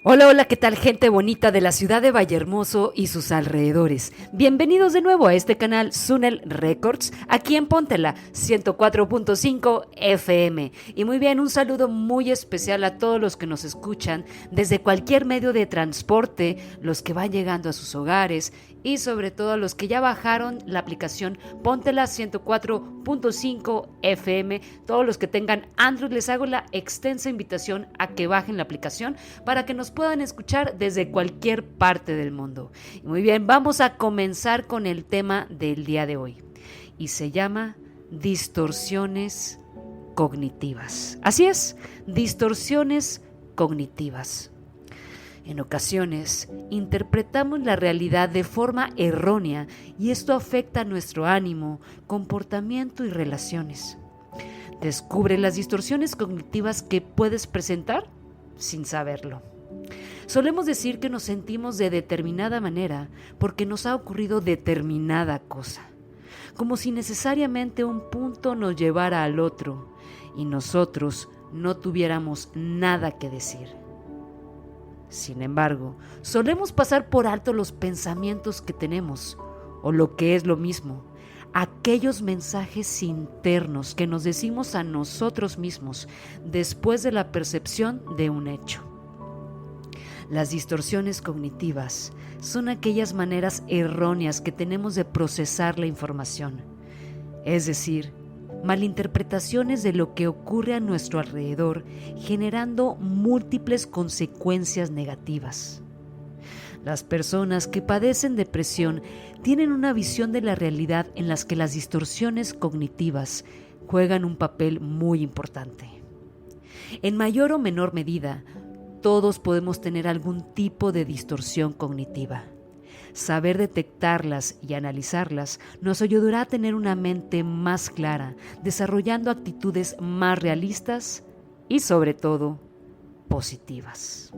Hola, hola, ¿qué tal gente bonita de la ciudad de Vallehermoso y sus alrededores? Bienvenidos de nuevo a este canal Sunel Records, aquí en Póntela 104.5 FM. Y muy bien, un saludo muy especial a todos los que nos escuchan desde cualquier medio de transporte, los que van llegando a sus hogares y sobre todo a los que ya bajaron la aplicación Póntela 104.5 FM. Todos los que tengan Android les hago la extensa invitación a que bajen la aplicación para que nos puedan escuchar desde cualquier parte del mundo. Y muy bien, vamos a comenzar con el tema del día de hoy y se llama distorsiones cognitivas. Así es, distorsiones cognitivas. En ocasiones, interpretamos la realidad de forma errónea y esto afecta nuestro ánimo, comportamiento y relaciones. Descubre las distorsiones cognitivas que puedes presentar sin saberlo. Solemos decir que nos sentimos de determinada manera porque nos ha ocurrido determinada cosa, como si necesariamente un punto nos llevara al otro y nosotros no tuviéramos nada que decir. Sin embargo, solemos pasar por alto los pensamientos que tenemos, o lo que es lo mismo, aquellos mensajes internos que nos decimos a nosotros mismos después de la percepción de un hecho. Las distorsiones cognitivas son aquellas maneras erróneas que tenemos de procesar la información, es decir, malinterpretaciones de lo que ocurre a nuestro alrededor, generando múltiples consecuencias negativas. Las personas que padecen depresión tienen una visión de la realidad en las que las distorsiones cognitivas juegan un papel muy importante. En mayor o menor medida, todos podemos tener algún tipo de distorsión cognitiva. Saber detectarlas y analizarlas nos ayudará a tener una mente más clara, desarrollando actitudes más realistas y, sobre todo, positivas.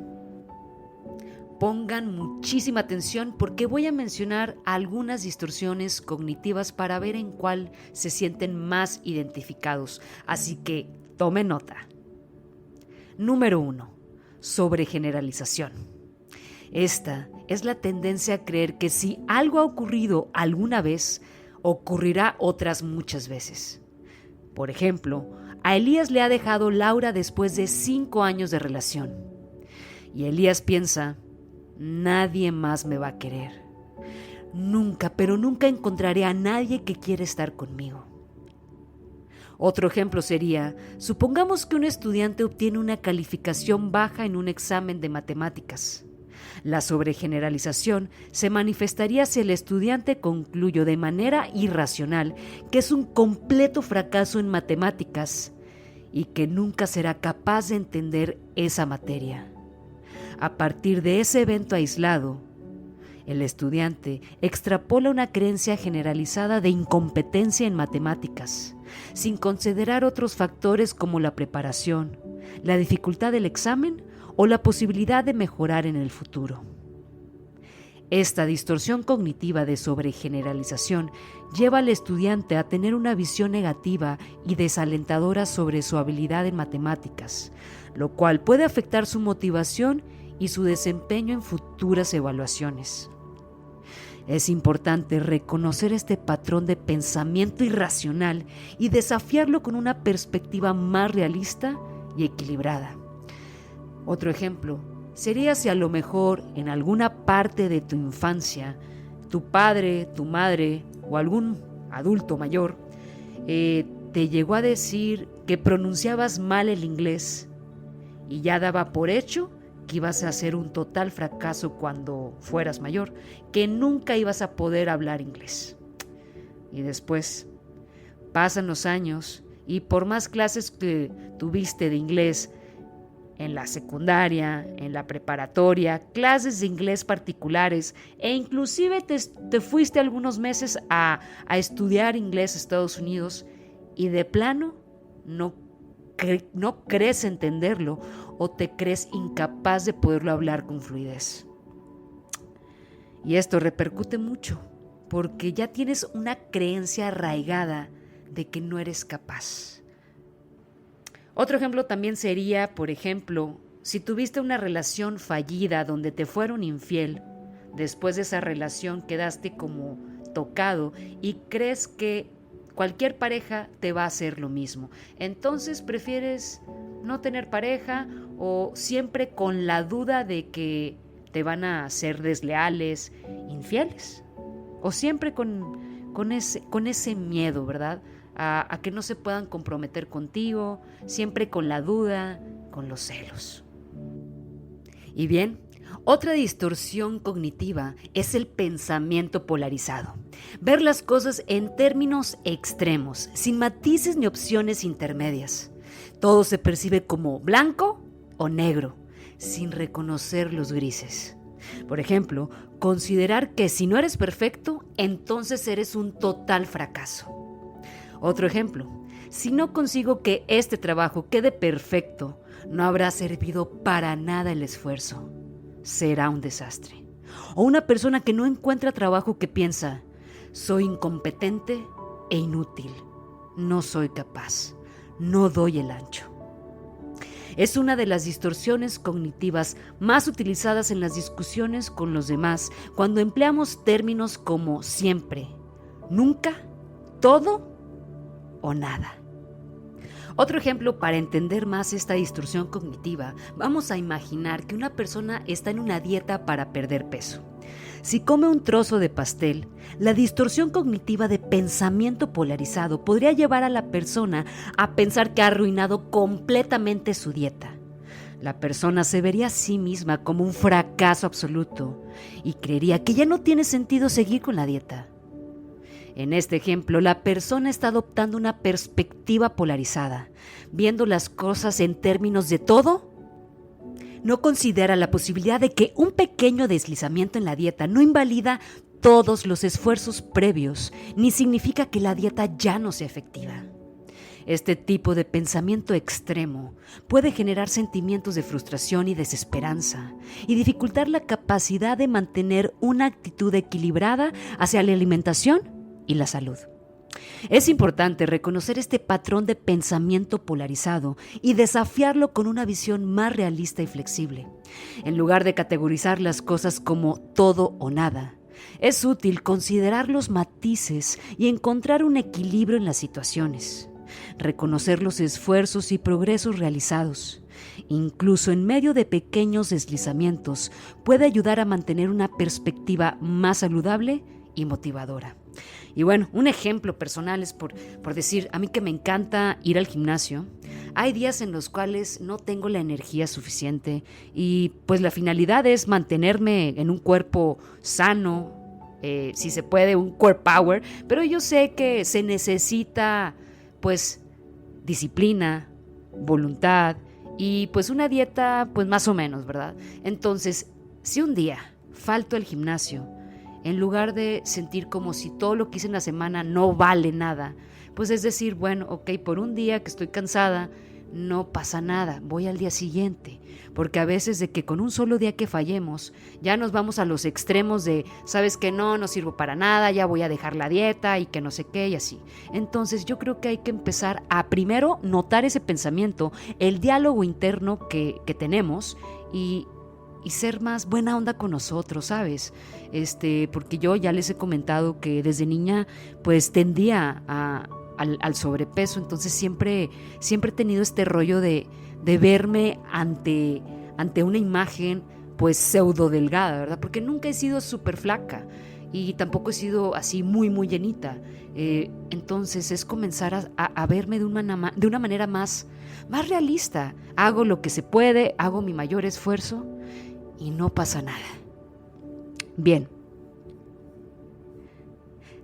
Pongan muchísima atención porque voy a mencionar algunas distorsiones cognitivas para ver en cuál se sienten más identificados, así que tomen nota. Número 1. Sobregeneralización. Esta es la tendencia a creer que si algo ha ocurrido alguna vez, ocurrirá otras muchas veces. Por ejemplo, a Elías le ha dejado Laura después de 5 años de relación. Y Elías piensa, nadie más me va a querer. Nunca, pero nunca encontraré a nadie que quiera estar conmigo. Otro ejemplo sería, supongamos que un estudiante obtiene una calificación baja en un examen de matemáticas. La sobregeneralización se manifestaría si el estudiante concluyó de manera irracional que es un completo fracaso en matemáticas y que nunca será capaz de entender esa materia. A partir de ese evento aislado, el estudiante extrapola una creencia generalizada de incompetencia en matemáticas, sin considerar otros factores como la preparación, la dificultad del examen o la posibilidad de mejorar en el futuro. Esta distorsión cognitiva de sobregeneralización lleva al estudiante a tener una visión negativa y desalentadora sobre su habilidad en matemáticas, lo cual puede afectar su motivación y su desempeño en futuras evaluaciones. Es importante reconocer este patrón de pensamiento irracional y desafiarlo con una perspectiva más realista y equilibrada. Otro ejemplo sería si a lo mejor en alguna parte de tu infancia, tu padre, tu madre o algún adulto mayor te llegó a decir que pronunciabas mal el inglés y ya daba por hecho que ibas a ser un total fracaso cuando fueras mayor, que nunca ibas a poder hablar inglés. Y después pasan los años y por más clases que tuviste de inglés en la secundaria, en la preparatoria, clases de inglés particulares e inclusive te fuiste algunos meses a estudiar inglés a Estados Unidos y de plano no crees entenderlo o te crees incapaz de poderlo hablar con fluidez. Y esto repercute mucho porque ya tienes una creencia arraigada de que no eres capaz. Otro ejemplo también sería, por ejemplo, si tuviste una relación fallida donde te fueron infiel, después de esa relación quedaste como tocado y crees que cualquier pareja te va a hacer lo mismo. Entonces prefieres no tener pareja o siempre con la duda de que te van a ser desleales, infieles. O siempre con ese miedo, ¿verdad? A que no se puedan comprometer contigo, siempre con la duda, con los celos. Y bien, otra distorsión cognitiva es el pensamiento polarizado. Ver las cosas en términos extremos, sin matices ni opciones intermedias. Todo se percibe como blanco o negro, sin reconocer los grises. Por ejemplo, considerar que si no eres perfecto, entonces eres un total fracaso. Otro ejemplo, si no consigo que este trabajo quede perfecto, no habrá servido para nada el esfuerzo. Será un desastre. O una persona que no encuentra trabajo que piensa, soy incompetente e inútil, no soy capaz, no doy el ancho. Es una de las distorsiones cognitivas más utilizadas en las discusiones con los demás cuando empleamos términos como siempre, nunca, todo o nada. Otro ejemplo para entender más esta distorsión cognitiva, vamos a imaginar que una persona está en una dieta para perder peso. Si come un trozo de pastel, la distorsión cognitiva de pensamiento polarizado podría llevar a la persona a pensar que ha arruinado completamente su dieta. La persona se vería a sí misma como un fracaso absoluto y creería que ya no tiene sentido seguir con la dieta. En este ejemplo, la persona está adoptando una perspectiva polarizada, viendo las cosas en términos de todo. No considera la posibilidad de que un pequeño deslizamiento en la dieta no invalida todos los esfuerzos previos, ni significa que la dieta ya no sea efectiva. Este tipo de pensamiento extremo puede generar sentimientos de frustración y desesperanza y dificultar la capacidad de mantener una actitud equilibrada hacia la alimentación y la salud. Es importante reconocer este patrón de pensamiento polarizado y desafiarlo con una visión más realista y flexible. En lugar de categorizar las cosas como todo o nada, es útil considerar los matices y encontrar un equilibrio en las situaciones. Reconocer los esfuerzos y progresos realizados, incluso en medio de pequeños deslizamientos, puede ayudar a mantener una perspectiva más saludable y motivadora. Y bueno, un ejemplo personal es por decir, a mí que me encanta ir al gimnasio, hay días en los cuales no tengo la energía suficiente y pues la finalidad es mantenerme en un cuerpo sano, si se puede, un core power, pero yo sé que se necesita pues disciplina, voluntad y pues una dieta pues más o menos, ¿verdad? Entonces, si un día falto al gimnasio, en lugar de sentir como si todo lo que hice en la semana no vale nada, pues es decir, bueno, ok, por un día que estoy cansada, no pasa nada, voy al día siguiente, porque a veces de que con un solo día que fallemos, ya nos vamos a los extremos de, sabes que no sirvo para nada, ya voy a dejar la dieta y que no sé qué y así. Entonces yo creo que hay que empezar a primero notar ese pensamiento, el diálogo interno que tenemos y ser más buena onda con nosotros, ¿sabes? Porque yo ya les he comentado que desde niña pues tendía al sobrepeso, entonces siempre he tenido este rollo de verme ante una imagen pues pseudo delgada, ¿verdad? Porque nunca he sido súper flaca y tampoco he sido así muy muy llenita. Entonces es comenzar a verme de una manera más realista. Hago lo que se puede, hago mi mayor esfuerzo y no pasa nada. Bien.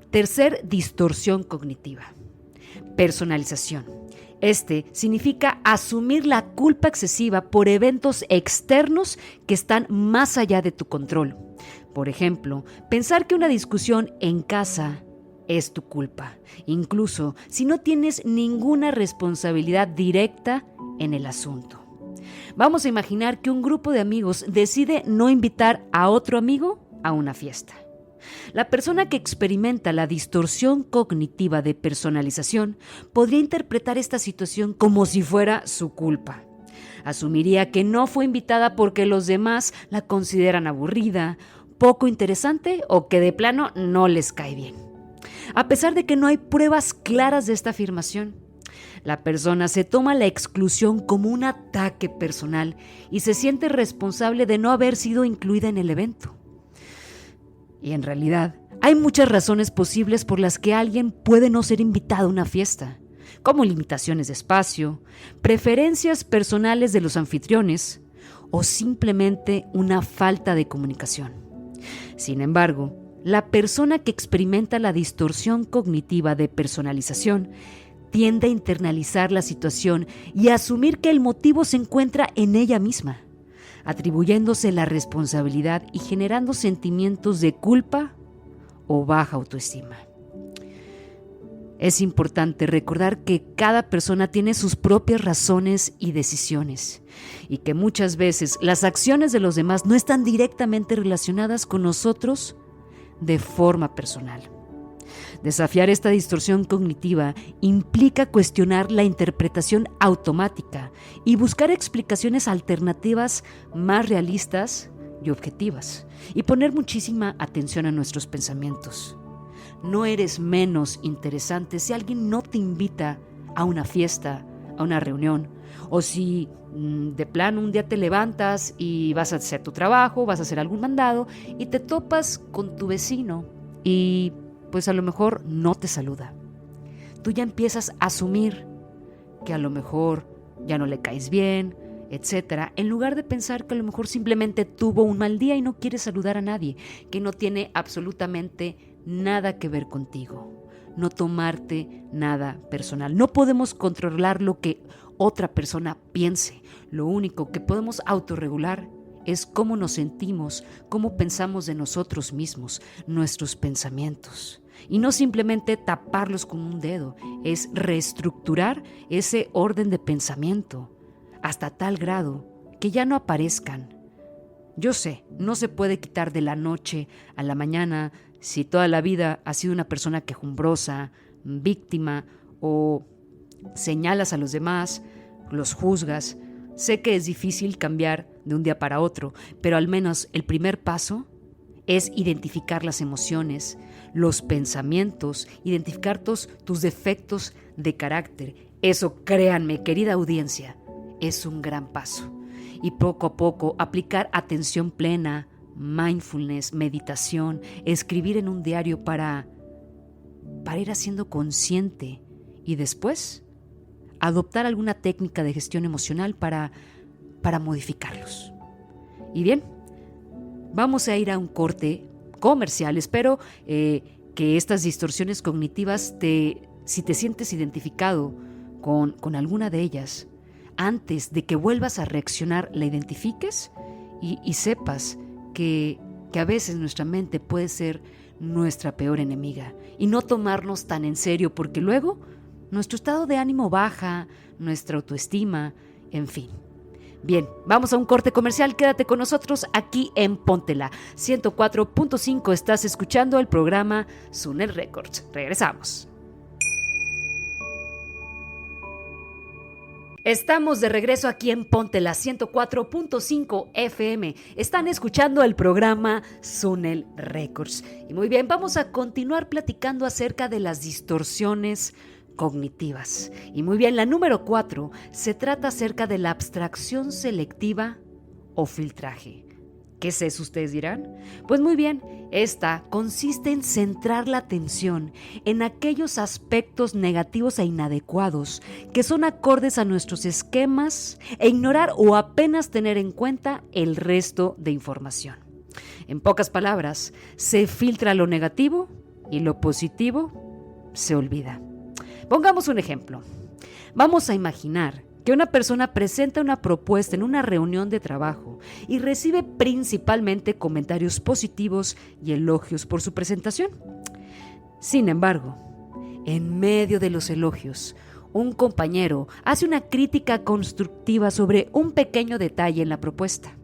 Tercer distorsión cognitiva. Personalización. Significa asumir la culpa excesiva por eventos externos que están más allá de tu control. Por ejemplo, pensar que una discusión en casa es tu culpa, incluso si no tienes ninguna responsabilidad directa en el asunto. Vamos a imaginar que un grupo de amigos decide no invitar a otro amigo a una fiesta. La persona que experimenta la distorsión cognitiva de personalización podría interpretar esta situación como si fuera su culpa. Asumiría que no fue invitada porque los demás la consideran aburrida, poco interesante o que de plano no les cae bien. A pesar de que no hay pruebas claras de esta afirmación, la persona se toma la exclusión como un ataque personal y se siente responsable de no haber sido incluida en el evento. Y en realidad, hay muchas razones posibles por las que alguien puede no ser invitado a una fiesta, como limitaciones de espacio, preferencias personales de los anfitriones o simplemente una falta de comunicación. Sin embargo, la persona que experimenta la distorsión cognitiva de personalización tiende a internalizar la situación y a asumir que el motivo se encuentra en ella misma, atribuyéndose la responsabilidad y generando sentimientos de culpa o baja autoestima. Es importante recordar que cada persona tiene sus propias razones y decisiones, y que muchas veces las acciones de los demás no están directamente relacionadas con nosotros de forma personal. Desafiar esta distorsión cognitiva implica cuestionar la interpretación automática y buscar explicaciones alternativas más realistas y objetivas, y poner muchísima atención a nuestros pensamientos. No eres menos interesante si alguien no te invita a una fiesta, a una reunión, o si de plano un día te levantas y vas a hacer tu trabajo, vas a hacer algún mandado y te topas con tu vecino y pues a lo mejor no te saluda. Tú ya empiezas a asumir que a lo mejor ya no le caes bien, etcétera, en lugar de pensar que a lo mejor simplemente tuvo un mal día y no quiere saludar a nadie, que no tiene absolutamente nada que ver contigo. No tomarte nada personal. No podemos controlar lo que otra persona piense. Lo único que podemos autorregular es cómo nos sentimos, cómo pensamos de nosotros mismos, nuestros pensamientos. Y no simplemente taparlos con un dedo, es reestructurar ese orden de pensamiento hasta tal grado que ya no aparezcan. Yo sé, no se puede quitar de la noche a la mañana si toda la vida has sido una persona quejumbrosa, víctima o señalas a los demás, los juzgas. Sé que es difícil cambiar de un día para otro, pero al menos el primer paso es identificar las emociones, los pensamientos, identificar tus defectos de carácter. Eso, créanme, querida audiencia, es un gran paso. Y poco a poco aplicar atención plena, mindfulness, meditación, escribir en un diario para ir haciendo consciente y después adoptar alguna técnica de gestión emocional para modificarlos. Y bien, vamos a ir a un corte comercial. Espero que estas distorsiones cognitivas, si te sientes identificado con alguna de ellas, antes de que vuelvas a reaccionar, la identifiques y sepas que a veces nuestra mente puede ser nuestra peor enemiga y no tomarnos tan en serio, porque luego nuestro estado de ánimo baja, nuestra autoestima, en fin. Bien, vamos a un corte comercial. Quédate con nosotros aquí en Póntela 104.5. Estás escuchando el programa Sunel Records. Regresamos. Estamos de regreso aquí en Póntela 104.5 FM. Están escuchando el programa Sunel Records. Y muy bien, vamos a continuar platicando acerca de las distorsiones cognitivas. Y muy bien, la número 4 se trata acerca de la abstracción selectiva o filtraje. ¿Qué es eso, ustedes dirán? Pues muy bien, esta consiste en centrar la atención en aquellos aspectos negativos e inadecuados que son acordes a nuestros esquemas e ignorar o apenas tener en cuenta el resto de información. En pocas palabras, se filtra lo negativo y lo positivo se olvida. Pongamos un ejemplo. Vamos a imaginar que una persona presenta una propuesta en una reunión de trabajo y recibe principalmente comentarios positivos y elogios por su presentación. Sin embargo, en medio de los elogios, un compañero hace una crítica constructiva sobre un pequeño detalle en la propuesta.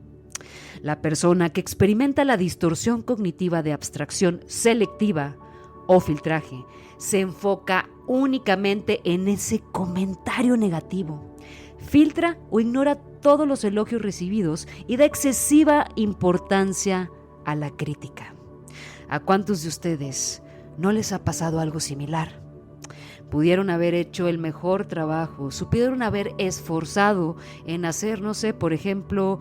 La persona que experimenta la distorsión cognitiva de abstracción selectiva o filtraje se enfoca únicamente en ese comentario negativo. filtra o ignora todos los elogios recibidos y da excesiva importancia a la crítica. ¿A cuántos de ustedes no les ha pasado algo similar? Pudieron haber hecho el mejor trabajo, supieron haber esforzado en hacer, no sé, por ejemplo,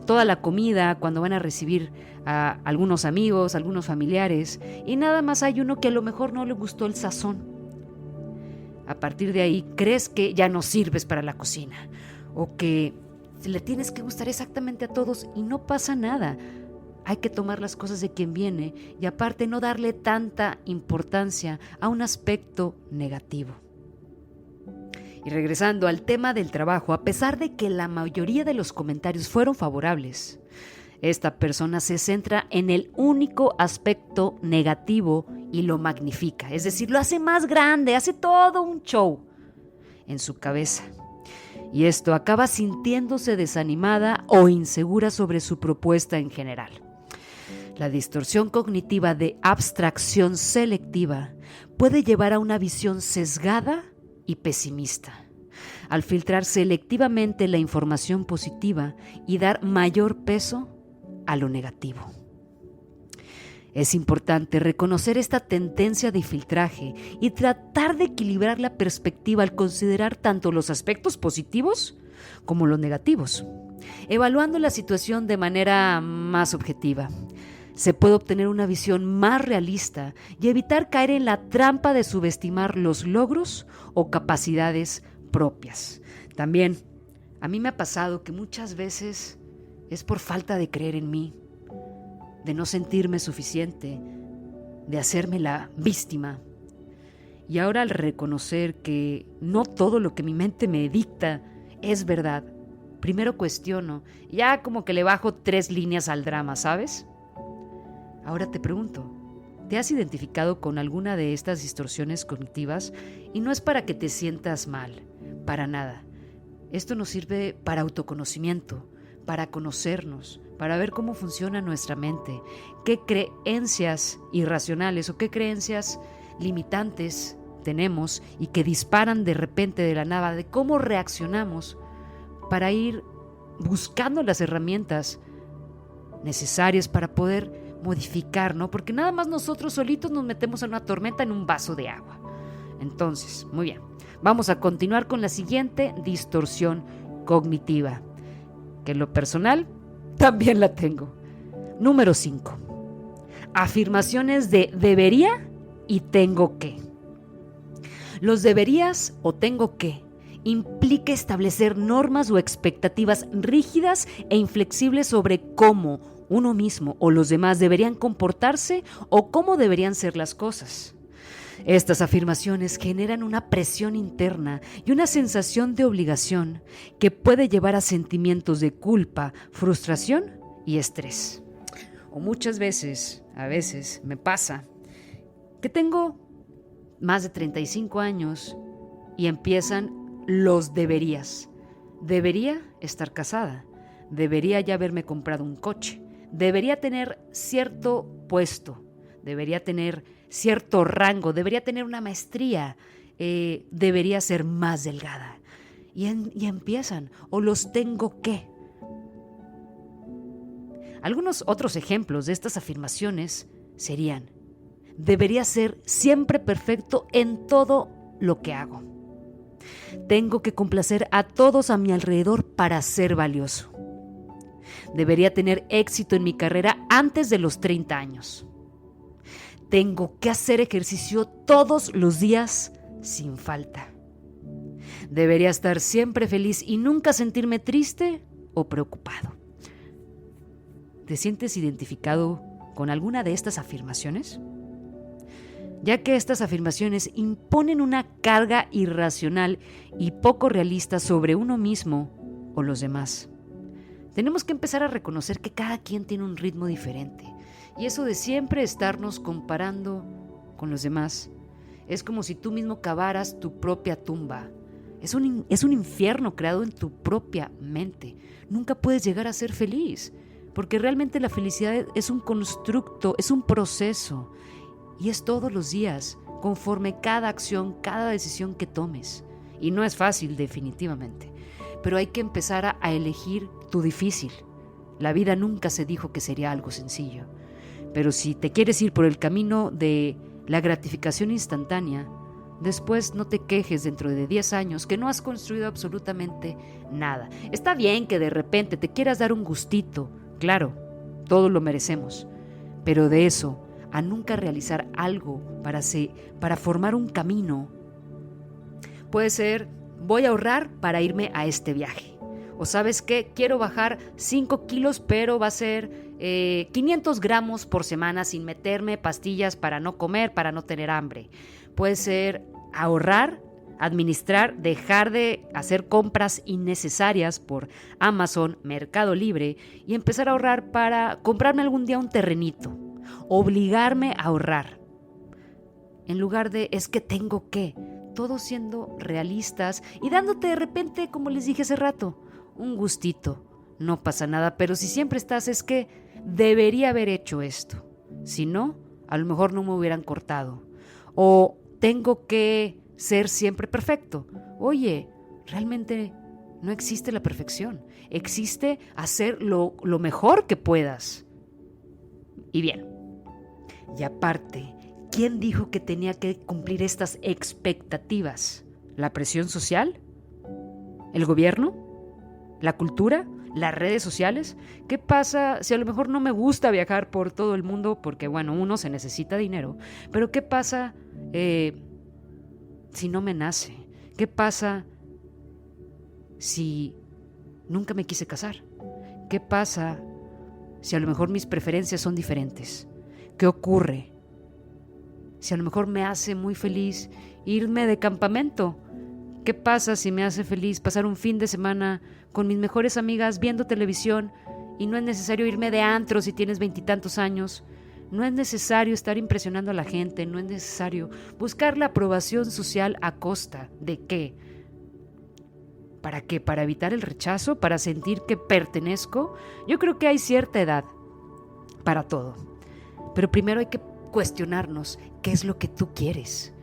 toda la comida cuando van a recibir a algunos amigos, algunos familiares, y nada más hay uno que a lo mejor no le gustó el sazón. A partir de ahí crees que ya no sirves para la cocina o que le tienes que gustar exactamente a todos y no pasa nada. Hay que tomar las cosas de quien viene y aparte no darle tanta importancia a un aspecto negativo. Y regresando al tema del trabajo, a pesar de que la mayoría de los comentarios fueron favorables, esta persona se centra en el único aspecto negativo y lo magnifica, es decir, lo hace más grande, hace todo un show en su cabeza. Y esto acaba sintiéndose desanimada o insegura sobre su propuesta en general. La distorsión cognitiva de abstracción selectiva puede llevar a una visión sesgada y pesimista, al filtrar selectivamente la información positiva y dar mayor peso a lo negativo. Es importante reconocer esta tendencia de filtraje y tratar de equilibrar la perspectiva al considerar tanto los aspectos positivos como los negativos, evaluando la situación de manera más objetiva. Se puede obtener una visión más realista y evitar caer en la trampa de subestimar los logros o capacidades propias. También, a mí me ha pasado que muchas veces es por falta de creer en mí, de no sentirme suficiente, de hacerme la víctima. Y ahora al reconocer que no todo lo que mi mente me dicta es verdad, primero cuestiono, ya como que le bajo 3 líneas al drama, ¿sabes? Ahora te pregunto, ¿te has identificado con alguna de estas distorsiones cognitivas? Y no es para que te sientas mal, para nada. Esto nos sirve para autoconocimiento, para conocernos, para ver cómo funciona nuestra mente, qué creencias irracionales o qué creencias limitantes tenemos y que disparan de repente de la nada, de cómo reaccionamos para ir buscando las herramientas necesarias para poder modificar, ¿no? Porque nada más nosotros solitos nos metemos en una tormenta en un vaso de agua. Entonces, muy bien, vamos a continuar con la siguiente distorsión cognitiva, que en lo personal también la tengo. Número 5. Afirmaciones de debería y tengo que. Los deberías o tengo que implica establecer normas o expectativas rígidas e inflexibles sobre cómo uno mismo o los demás deberían comportarse o cómo deberían ser las cosas. Estas afirmaciones generan una presión interna y una sensación de obligación que puede llevar a sentimientos de culpa, frustración y estrés. O muchas veces, a veces me pasa que tengo más de 35 años y empiezan los deberías. Debería estar casada, debería ya haberme comprado un coche, debería tener cierto puesto, debería tener cierto rango, debería tener una maestría, debería ser más delgada. Y empiezan, o los tengo que. Algunos otros ejemplos de estas afirmaciones serían: debería ser siempre perfecto en todo lo que hago. Tengo que complacer a todos a mi alrededor para ser valioso. Debería tener éxito en mi carrera antes de los 30 años. Tengo que hacer ejercicio todos los días sin falta. Debería estar siempre feliz y nunca sentirme triste o preocupado. ¿Te sientes identificado con alguna de estas afirmaciones? Ya que estas afirmaciones imponen una carga irracional y poco realista sobre uno mismo o los demás. Tenemos que empezar a reconocer que cada quien tiene un ritmo diferente. Y eso de siempre estarnos comparando con los demás es como si tú mismo cavaras tu propia tumba. Es un infierno creado en tu propia mente. Nunca puedes llegar a ser feliz, porque realmente la felicidad es un constructo, es un proceso. Y es todos los días, conforme cada acción, cada decisión que tomes. Y no es fácil, definitivamente. Pero hay que empezar a elegir tu difícil. La vida nunca se dijo que sería algo sencillo. Pero si te quieres ir por el camino de la gratificación instantánea, después no te quejes dentro de 10 años que no has construido absolutamente nada. Está bien que de repente te quieras dar un gustito, claro, todos lo merecemos, pero de eso a nunca realizar algo para formar un camino, puede ser, voy a ahorrar para irme a este viaje. O sabes qué, quiero bajar 5 kilos, pero va a ser 500 gramos por semana sin meterme pastillas para no comer, para no tener hambre. Puede ser ahorrar, administrar, dejar de hacer compras innecesarias por Amazon, Mercado Libre y empezar a ahorrar para comprarme algún día un terrenito. Obligarme a ahorrar. En lugar de es que tengo que, todos siendo realistas y dándote de repente, como les dije hace rato, un gustito. No pasa nada, pero si siempre estás es que debería haber hecho esto. Si no, a lo mejor no me hubieran cortado. O tengo que ser siempre perfecto. Oye, realmente no existe la perfección. Existe hacer lo mejor que puedas. Y bien, y aparte, ¿quién dijo que tenía que cumplir estas expectativas? ¿La presión social? ¿El gobierno? ¿La cultura? ¿Las redes sociales? ¿Qué pasa si a lo mejor no me gusta viajar por todo el mundo? Porque bueno, uno se necesita dinero. Pero ¿qué pasa si no me nace? ¿Qué pasa si nunca me quise casar? ¿Qué pasa si a lo mejor mis preferencias son diferentes? ¿Qué ocurre si a lo mejor me hace muy feliz irme de campamento? ¿Qué pasa si me hace feliz pasar un fin de semana con mis mejores amigas viendo televisión y no es necesario irme de antro si tienes 20 y tantos años? No es necesario estar impresionando a la gente, no es necesario buscar la aprobación social a costa de qué. ¿Para qué? ¿Para evitar el rechazo? ¿Para sentir que pertenezco? Yo creo que hay cierta edad para todo. Pero primero hay que cuestionarnos qué es lo que tú quieres.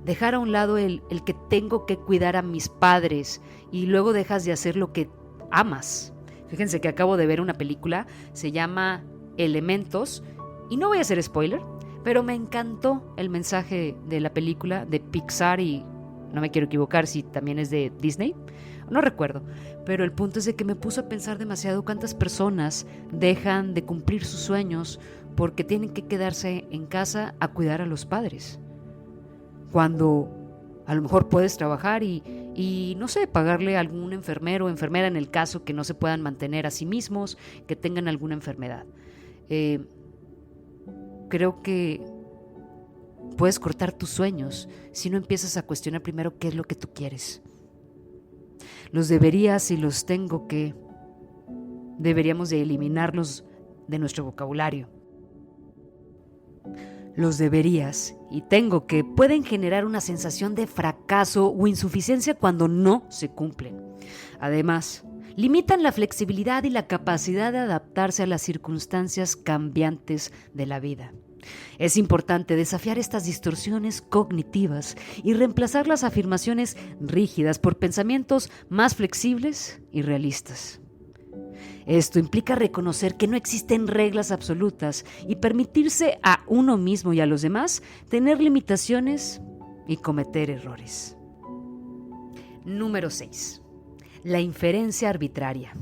Dejar a un lado el que tengo que cuidar a mis padres y luego dejas de hacer lo que amas. Fíjense que acabo de ver una película, se llama Elementos, y no voy a hacer spoiler, pero me encantó el mensaje de la película de Pixar y no me quiero equivocar si también es de Disney, no recuerdo, pero el punto es de que me puso a pensar demasiado cuántas personas dejan de cumplir sus sueños porque tienen que quedarse en casa a cuidar a los padres. Cuando a lo mejor puedes trabajar y no sé, pagarle a algún enfermero o enfermera en el caso que no se puedan mantener a sí mismos, que tengan alguna enfermedad. Creo que puedes cortar tus sueños si no empiezas a cuestionar primero qué es lo que tú quieres. Los deberías y los tengo que, deberíamos de eliminarlos de nuestro vocabulario. Los deberías y tengo que pueden generar una sensación de fracaso o insuficiencia cuando no se cumplen. Además, limitan la flexibilidad y la capacidad de adaptarse a las circunstancias cambiantes de la vida. Es importante desafiar estas distorsiones cognitivas y reemplazar las afirmaciones rígidas por pensamientos más flexibles y realistas. Esto implica reconocer que no existen reglas absolutas y permitirse a uno mismo y a los demás tener limitaciones y cometer errores. Número 6. La inferencia arbitraria.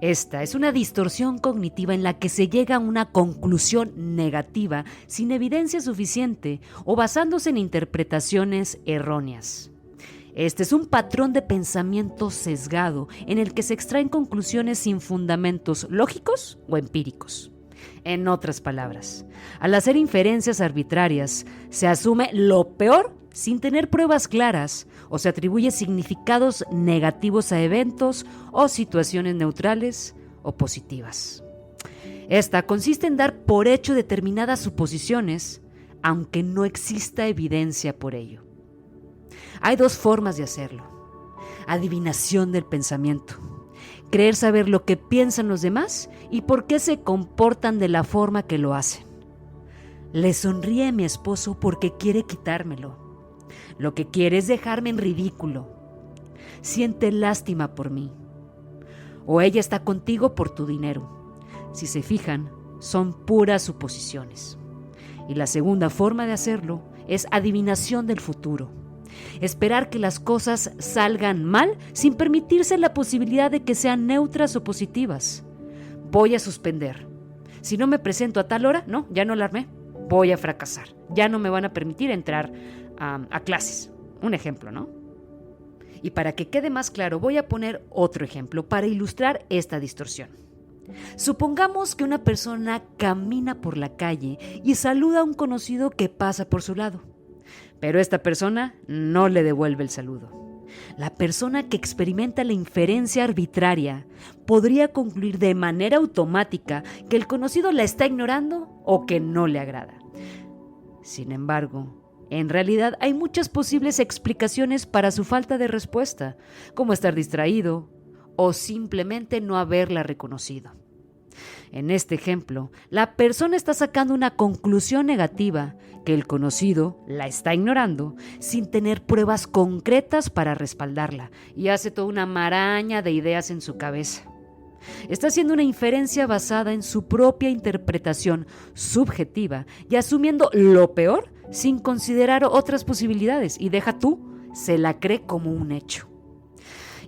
Esta es una distorsión cognitiva en la que se llega a una conclusión negativa sin evidencia suficiente o basándose en interpretaciones erróneas. Este es un patrón de pensamiento sesgado en el que se extraen conclusiones sin fundamentos lógicos o empíricos. En otras palabras, al hacer inferencias arbitrarias, se asume lo peor sin tener pruebas claras o se atribuye significados negativos a eventos o situaciones neutrales o positivas. Esta consiste en dar por hecho determinadas suposiciones, aunque no exista evidencia por ello. Hay dos formas de hacerlo. Adivinación del pensamiento. Creer saber lo que piensan los demás y por qué se comportan de la forma que lo hacen. Le sonríe a mi esposo porque quiere quitármelo. Lo que quiere es dejarme en ridículo. Siente lástima por mí. O ella está contigo por tu dinero. Si se fijan, son puras suposiciones. Y la segunda forma de hacerlo es adivinación del futuro. Esperar que las cosas salgan mal sin permitirse la posibilidad de que sean neutras o positivas. Voy a suspender. Si no me presento a tal hora, no, ya no la armé. Voy a fracasar. Ya no me van a permitir entrar a clases. Un ejemplo, ¿no? Y para que quede más claro, voy a poner otro ejemplo para ilustrar esta distorsión. Supongamos que una persona camina por la calle y saluda a un conocido que pasa por su lado, pero esta persona no le devuelve el saludo. La persona que experimenta la inferencia arbitraria podría concluir de manera automática que el conocido la está ignorando o que no le agrada. Sin embargo, en realidad hay muchas posibles explicaciones para su falta de respuesta, como estar distraído o simplemente no haberla reconocido. En este ejemplo, la persona está sacando una conclusión negativa que el conocido la está ignorando sin tener pruebas concretas para respaldarla y hace toda una maraña de ideas en su cabeza. Está haciendo una inferencia basada en su propia interpretación subjetiva y asumiendo lo peor sin considerar otras posibilidades y se la cree como un hecho.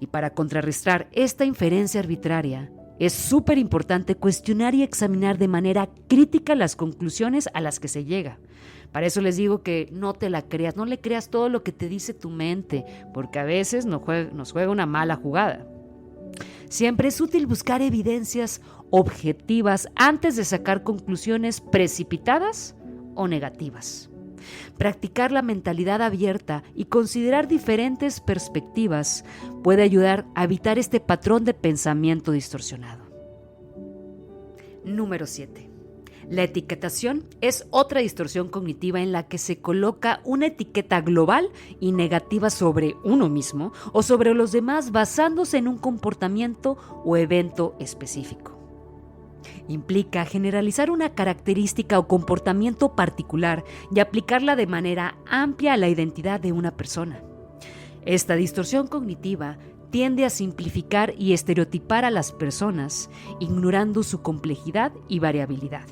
Y para contrarrestar esta inferencia arbitraria, es súper importante cuestionar y examinar de manera crítica las conclusiones a las que se llega. Para eso les digo que no te la creas, no le creas todo lo que te dice tu mente, porque a veces nos juega una mala jugada. Siempre es útil buscar evidencias objetivas antes de sacar conclusiones precipitadas o negativas. Practicar la mentalidad abierta y considerar diferentes perspectivas puede ayudar a evitar este patrón de pensamiento distorsionado. Número 7. La etiquetación es otra distorsión cognitiva en la que se coloca una etiqueta global y negativa sobre uno mismo o sobre los demás basándose en un comportamiento o evento específico. Implica generalizar una característica o comportamiento particular y aplicarla de manera amplia a la identidad de una persona. Esta distorsión cognitiva tiende a simplificar y estereotipar a las personas, ignorando su complejidad y variabilidad.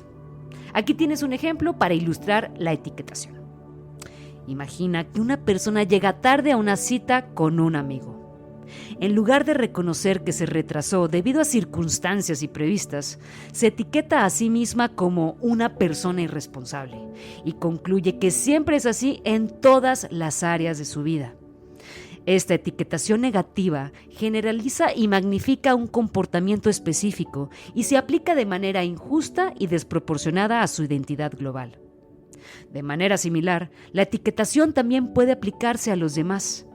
Aquí tienes un ejemplo para ilustrar la etiquetación. Imagina que una persona llega tarde a una cita con un amigo. En lugar de reconocer que se retrasó debido a circunstancias imprevistas, se etiqueta a sí misma como una persona irresponsable y concluye que siempre es así en todas las áreas de su vida. Esta etiquetación negativa generaliza y magnifica un comportamiento específico y se aplica de manera injusta y desproporcionada a su identidad global. De manera similar, la etiquetación también puede aplicarse a los demás.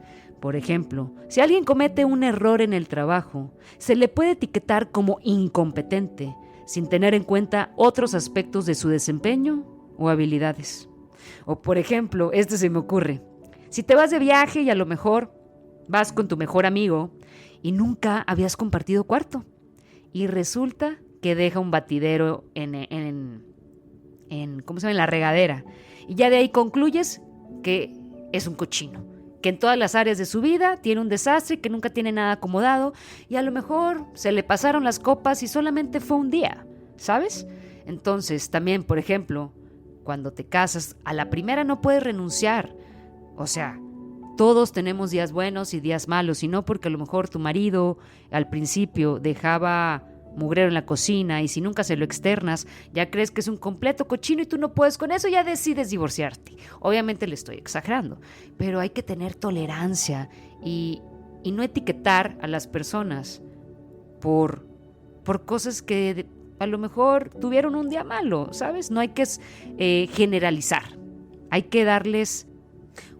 Por ejemplo, si alguien comete un error en el trabajo, se le puede etiquetar como incompetente, sin tener en cuenta otros aspectos de su desempeño o habilidades. O por ejemplo, se me ocurre, si te vas de viaje y a lo mejor vas con tu mejor amigo y nunca habías compartido cuarto, y resulta que deja un batidero en la regadera, y ya de ahí concluyes que es un cochino, que en todas las áreas de su vida tiene un desastre, que nunca tiene nada acomodado y a lo mejor se le pasaron las copas y solamente fue un día, ¿sabes? Entonces también, por ejemplo, cuando te casas, a la primera no puedes renunciar. O sea, todos tenemos días buenos y días malos, y no porque a lo mejor tu marido al principio dejaba mugrero en la cocina y si nunca se lo externas, ya crees que es un completo cochino y tú no puedes con eso, ya decides divorciarte. Obviamente le estoy exagerando, pero hay que tener tolerancia y no etiquetar a las personas por cosas que a lo mejor tuvieron un día malo, ¿sabes? No hay que generalizar, hay que darles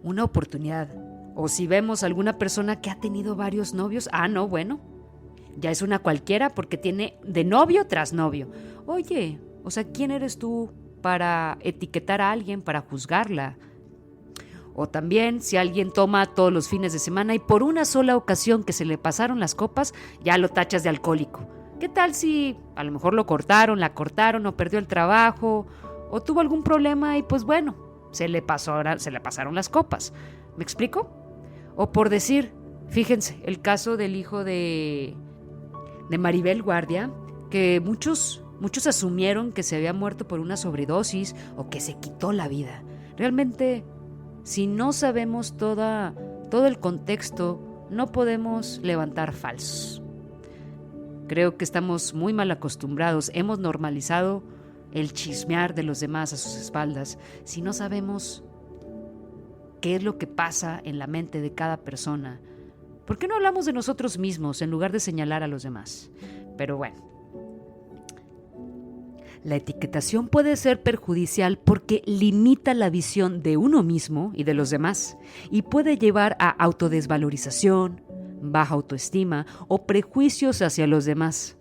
una oportunidad. O si vemos a alguna persona que ha tenido varios novios, no, bueno, ya es una cualquiera porque tiene de novio tras novio. Oye, o sea, ¿quién eres tú para etiquetar a alguien, para juzgarla? O también, si alguien toma todos los fines de semana y por una sola ocasión que se le pasaron las copas, ya lo tachas de alcohólico. ¿Qué tal si a lo mejor la cortaron o perdió el trabajo o tuvo algún problema y pues bueno, se le pasaron las copas? ¿Me explico? O por decir, fíjense, el caso del hijo de Maribel Guardia, que muchos asumieron que se había muerto por una sobredosis o que se quitó la vida. Realmente, si no sabemos todo el contexto, no podemos levantar falsos. Creo que estamos muy mal acostumbrados, hemos normalizado el chismear de los demás a sus espaldas. Si no sabemos qué es lo que pasa en la mente de cada persona, ¿por qué no hablamos de nosotros mismos en lugar de señalar a los demás? Pero bueno, la etiquetación puede ser perjudicial porque limita la visión de uno mismo y de los demás y puede llevar a autodesvalorización, baja autoestima o prejuicios hacia los demás.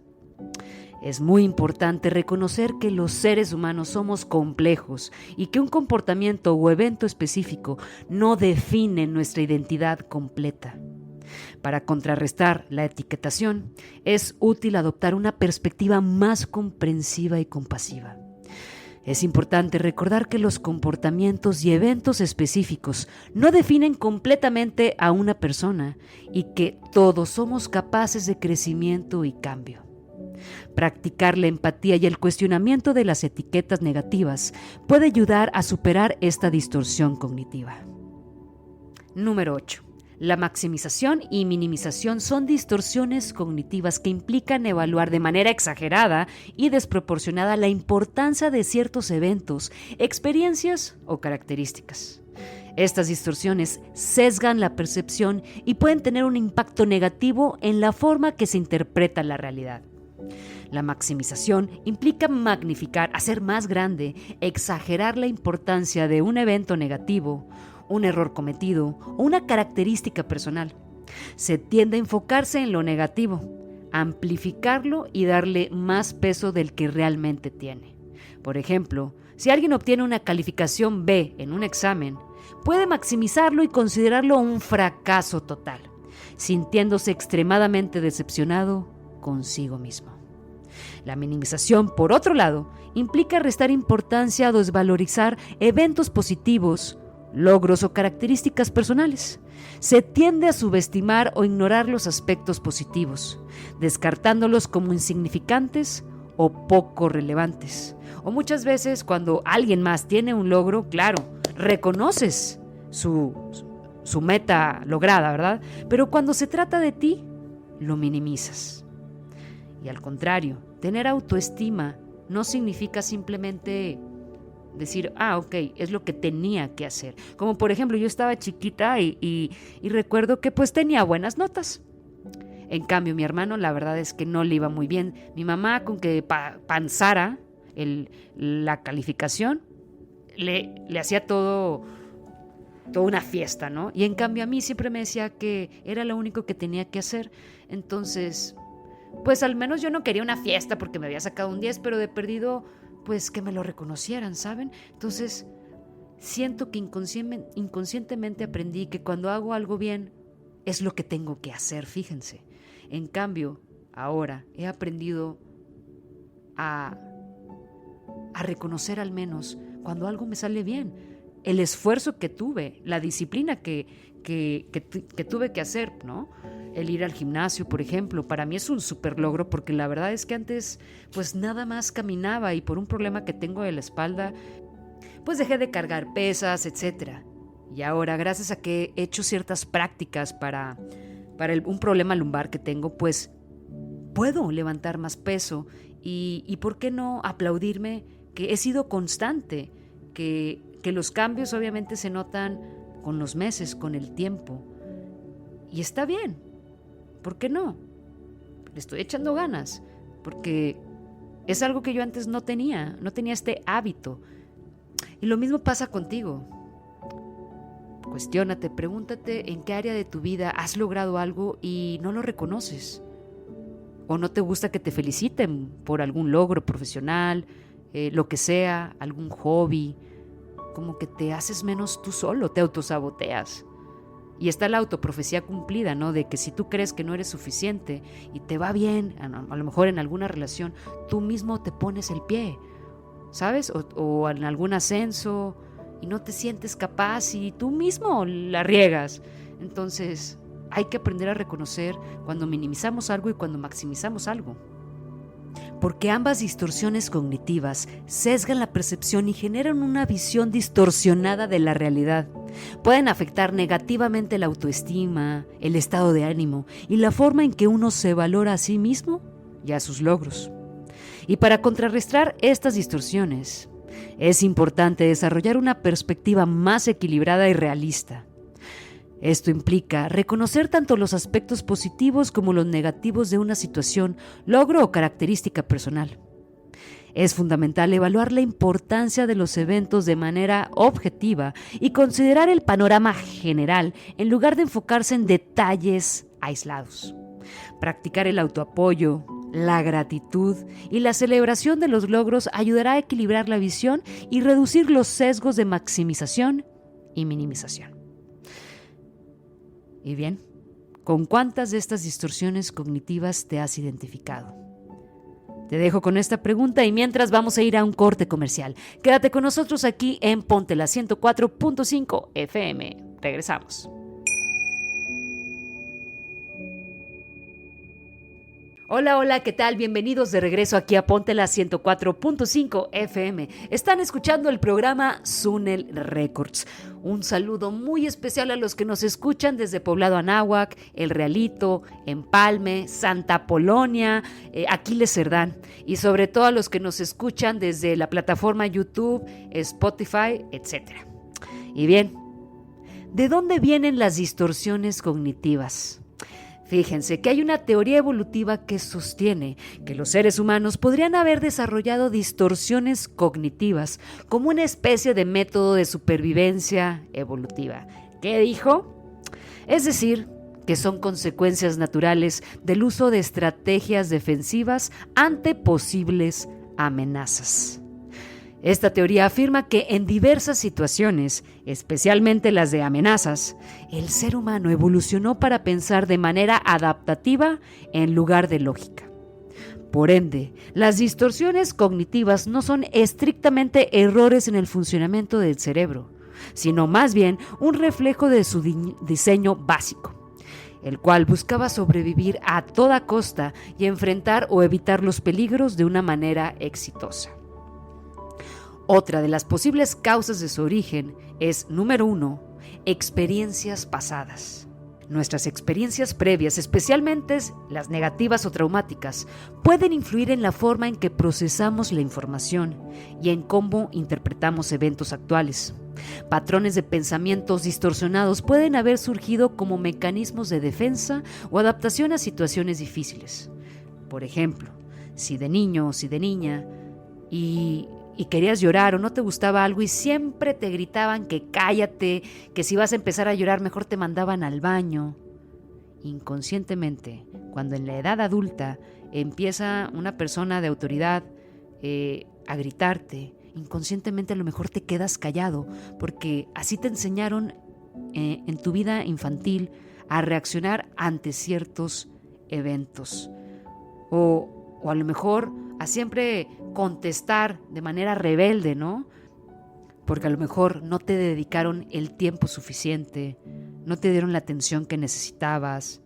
Es muy importante reconocer que los seres humanos somos complejos y que un comportamiento o evento específico no define nuestra identidad completa. Para contrarrestar la etiquetación, es útil adoptar una perspectiva más comprensiva y compasiva. Es importante recordar que los comportamientos y eventos específicos no definen completamente a una persona y que todos somos capaces de crecimiento y cambio. Practicar la empatía y el cuestionamiento de las etiquetas negativas puede ayudar a superar esta distorsión cognitiva. Número 8. La maximización y minimización son distorsiones cognitivas que implican evaluar de manera exagerada y desproporcionada la importancia de ciertos eventos, experiencias o características. Estas distorsiones sesgan la percepción y pueden tener un impacto negativo en la forma que se interpreta la realidad. La maximización implica magnificar, hacer más grande, exagerar la importancia de un evento negativo, un error cometido o una característica personal. Se tiende a enfocarse en lo negativo, amplificarlo y darle más peso del que realmente tiene. Por ejemplo, si alguien obtiene una calificación B en un examen, puede maximizarlo y considerarlo un fracaso total, sintiéndose extremadamente decepcionado consigo mismo. La minimización, por otro lado, implica restar importancia o desvalorizar eventos positivos, logros o características personales. Se tiende a subestimar o ignorar los aspectos positivos, descartándolos como insignificantes o poco relevantes. O muchas veces cuando alguien más tiene un logro, claro, reconoces su meta lograda, ¿verdad? Pero cuando se trata de ti, lo minimizas. Y al contrario, tener autoestima no significa simplemente decir, ok, es lo que tenía que hacer. Como por ejemplo, yo estaba chiquita y recuerdo que pues tenía buenas notas. En cambio, mi hermano, la verdad es que no le iba muy bien. Mi mamá, con que panzara la calificación, le hacía toda una fiesta, ¿no? Y en cambio a mí siempre me decía que era lo único que tenía que hacer. Entonces, pues al menos yo no quería una fiesta porque me había sacado un 10, pero de perdido, pues que me lo reconocieran, ¿saben? Entonces, siento que inconscientemente aprendí que cuando hago algo bien, es lo que tengo que hacer, fíjense. En cambio, ahora he aprendido a reconocer al menos cuando algo me sale bien, el esfuerzo que tuve, la disciplina que tuve que hacer, ¿no? El ir al gimnasio, por ejemplo, para mí es un súper logro porque la verdad es que antes pues nada más caminaba y por un problema que tengo de la espalda pues dejé de cargar pesas, etcétera. Y ahora, gracias a que he hecho ciertas prácticas para un problema lumbar que tengo, pues puedo levantar más peso y ¿por qué no aplaudirme que he sido constante, que los cambios obviamente se notan con los meses, con el tiempo? Y está bien, ¿por qué no? Le estoy echando ganas, porque es algo que yo antes no tenía este hábito. Y lo mismo pasa contigo. Cuestiónate, pregúntate en qué área de tu vida has logrado algo y no lo reconoces. O no te gusta que te feliciten por algún logro profesional, lo que sea, algún hobby. Como que te haces menos tú solo, te autosaboteas. Y está la autoprofecía cumplida, ¿no? De que si tú crees que no eres suficiente y te va bien, a lo mejor en alguna relación, tú mismo te pones el pie, ¿sabes? O en algún ascenso y no te sientes capaz y tú mismo la riegas. Entonces, hay que aprender a reconocer cuando minimizamos algo y cuando maximizamos algo. Porque ambas distorsiones cognitivas sesgan la percepción y generan una visión distorsionada de la realidad. Pueden afectar negativamente la autoestima, el estado de ánimo y la forma en que uno se valora a sí mismo y a sus logros. Y para contrarrestar estas distorsiones, es importante desarrollar una perspectiva más equilibrada y realista. Esto implica reconocer tanto los aspectos positivos como los negativos de una situación, logro o característica personal. Es fundamental evaluar la importancia de los eventos de manera objetiva y considerar el panorama general en lugar de enfocarse en detalles aislados. Practicar el autoapoyo, la gratitud y la celebración de los logros ayudará a equilibrar la visión y reducir los sesgos de maximización y minimización. Y bien, ¿con cuántas de estas distorsiones cognitivas te has identificado? Te dejo con esta pregunta y mientras vamos a ir a un corte comercial. Quédate con nosotros aquí en Ponte la 104.5 FM. Regresamos. Hola, hola, ¿qué tal? Bienvenidos de regreso aquí a Ponte la 104.5 FM. Están escuchando el programa Sunel Records. Un saludo muy especial a los que nos escuchan desde Poblado Anáhuac, El Realito, Empalme, Santa Polonia, Aquiles Cerdán. Y sobre todo a los que nos escuchan desde la plataforma YouTube, Spotify, etc. Y bien, ¿de dónde vienen las distorsiones cognitivas? Fíjense que hay una teoría evolutiva que sostiene que los seres humanos podrían haber desarrollado distorsiones cognitivas como una especie de método de supervivencia evolutiva. ¿Qué dijo? Es decir, que son consecuencias naturales del uso de estrategias defensivas ante posibles amenazas. Esta teoría afirma que en diversas situaciones, especialmente las de amenazas, el ser humano evolucionó para pensar de manera adaptativa en lugar de lógica. Por ende, las distorsiones cognitivas no son estrictamente errores en el funcionamiento del cerebro, sino más bien un reflejo de su diseño básico, el cual buscaba sobrevivir a toda costa y enfrentar o evitar los peligros de una manera exitosa. Otra de las posibles causas de su origen es, número 1, experiencias pasadas. Nuestras experiencias previas, especialmente las negativas o traumáticas, pueden influir en la forma en que procesamos la información y en cómo interpretamos eventos actuales. Patrones de pensamientos distorsionados pueden haber surgido como mecanismos de defensa o adaptación a situaciones difíciles. Por ejemplo, si de niño o si de niña y querías llorar o no te gustaba algo y siempre te gritaban que cállate, que si vas a empezar a llorar mejor te mandaban al baño. Inconscientemente, cuando en la edad adulta empieza una persona de autoridad a gritarte, inconscientemente a lo mejor te quedas callado porque así te enseñaron en tu vida infantil a reaccionar ante ciertos eventos. O a lo mejor a siempre contestar de manera rebelde, ¿no? Porque a lo mejor no te dedicaron el tiempo suficiente, no te dieron la atención que necesitabas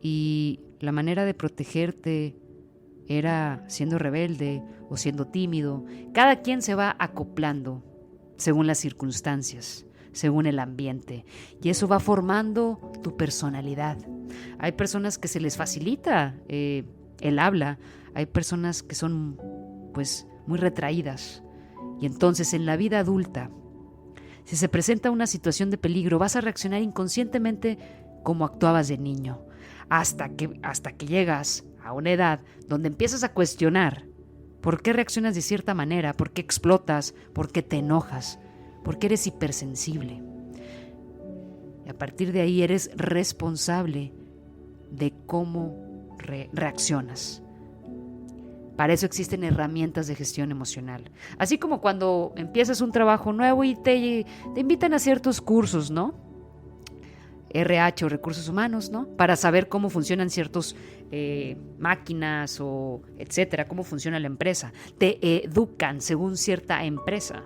y la manera de protegerte era siendo rebelde o siendo tímido. Cada quien se va acoplando según las circunstancias, según el ambiente, y eso va formando tu personalidad. Hay personas que se les facilita el habla, hay personas que son pues muy retraídas, y entonces en la vida adulta, si se presenta una situación de peligro, vas a reaccionar inconscientemente como actuabas de niño, hasta que llegas a una edad donde empiezas a cuestionar por qué reaccionas de cierta manera, por qué explotas, por qué te enojas, por qué eres hipersensible. Y a partir de ahí eres responsable de cómo reaccionas. Para eso existen herramientas de gestión emocional. Así como cuando empiezas un trabajo nuevo y te invitan a ciertos cursos, ¿no? RH o recursos humanos, ¿no? Para saber cómo funcionan ciertas máquinas o etcétera, cómo funciona la empresa. Te educan según cierta empresa.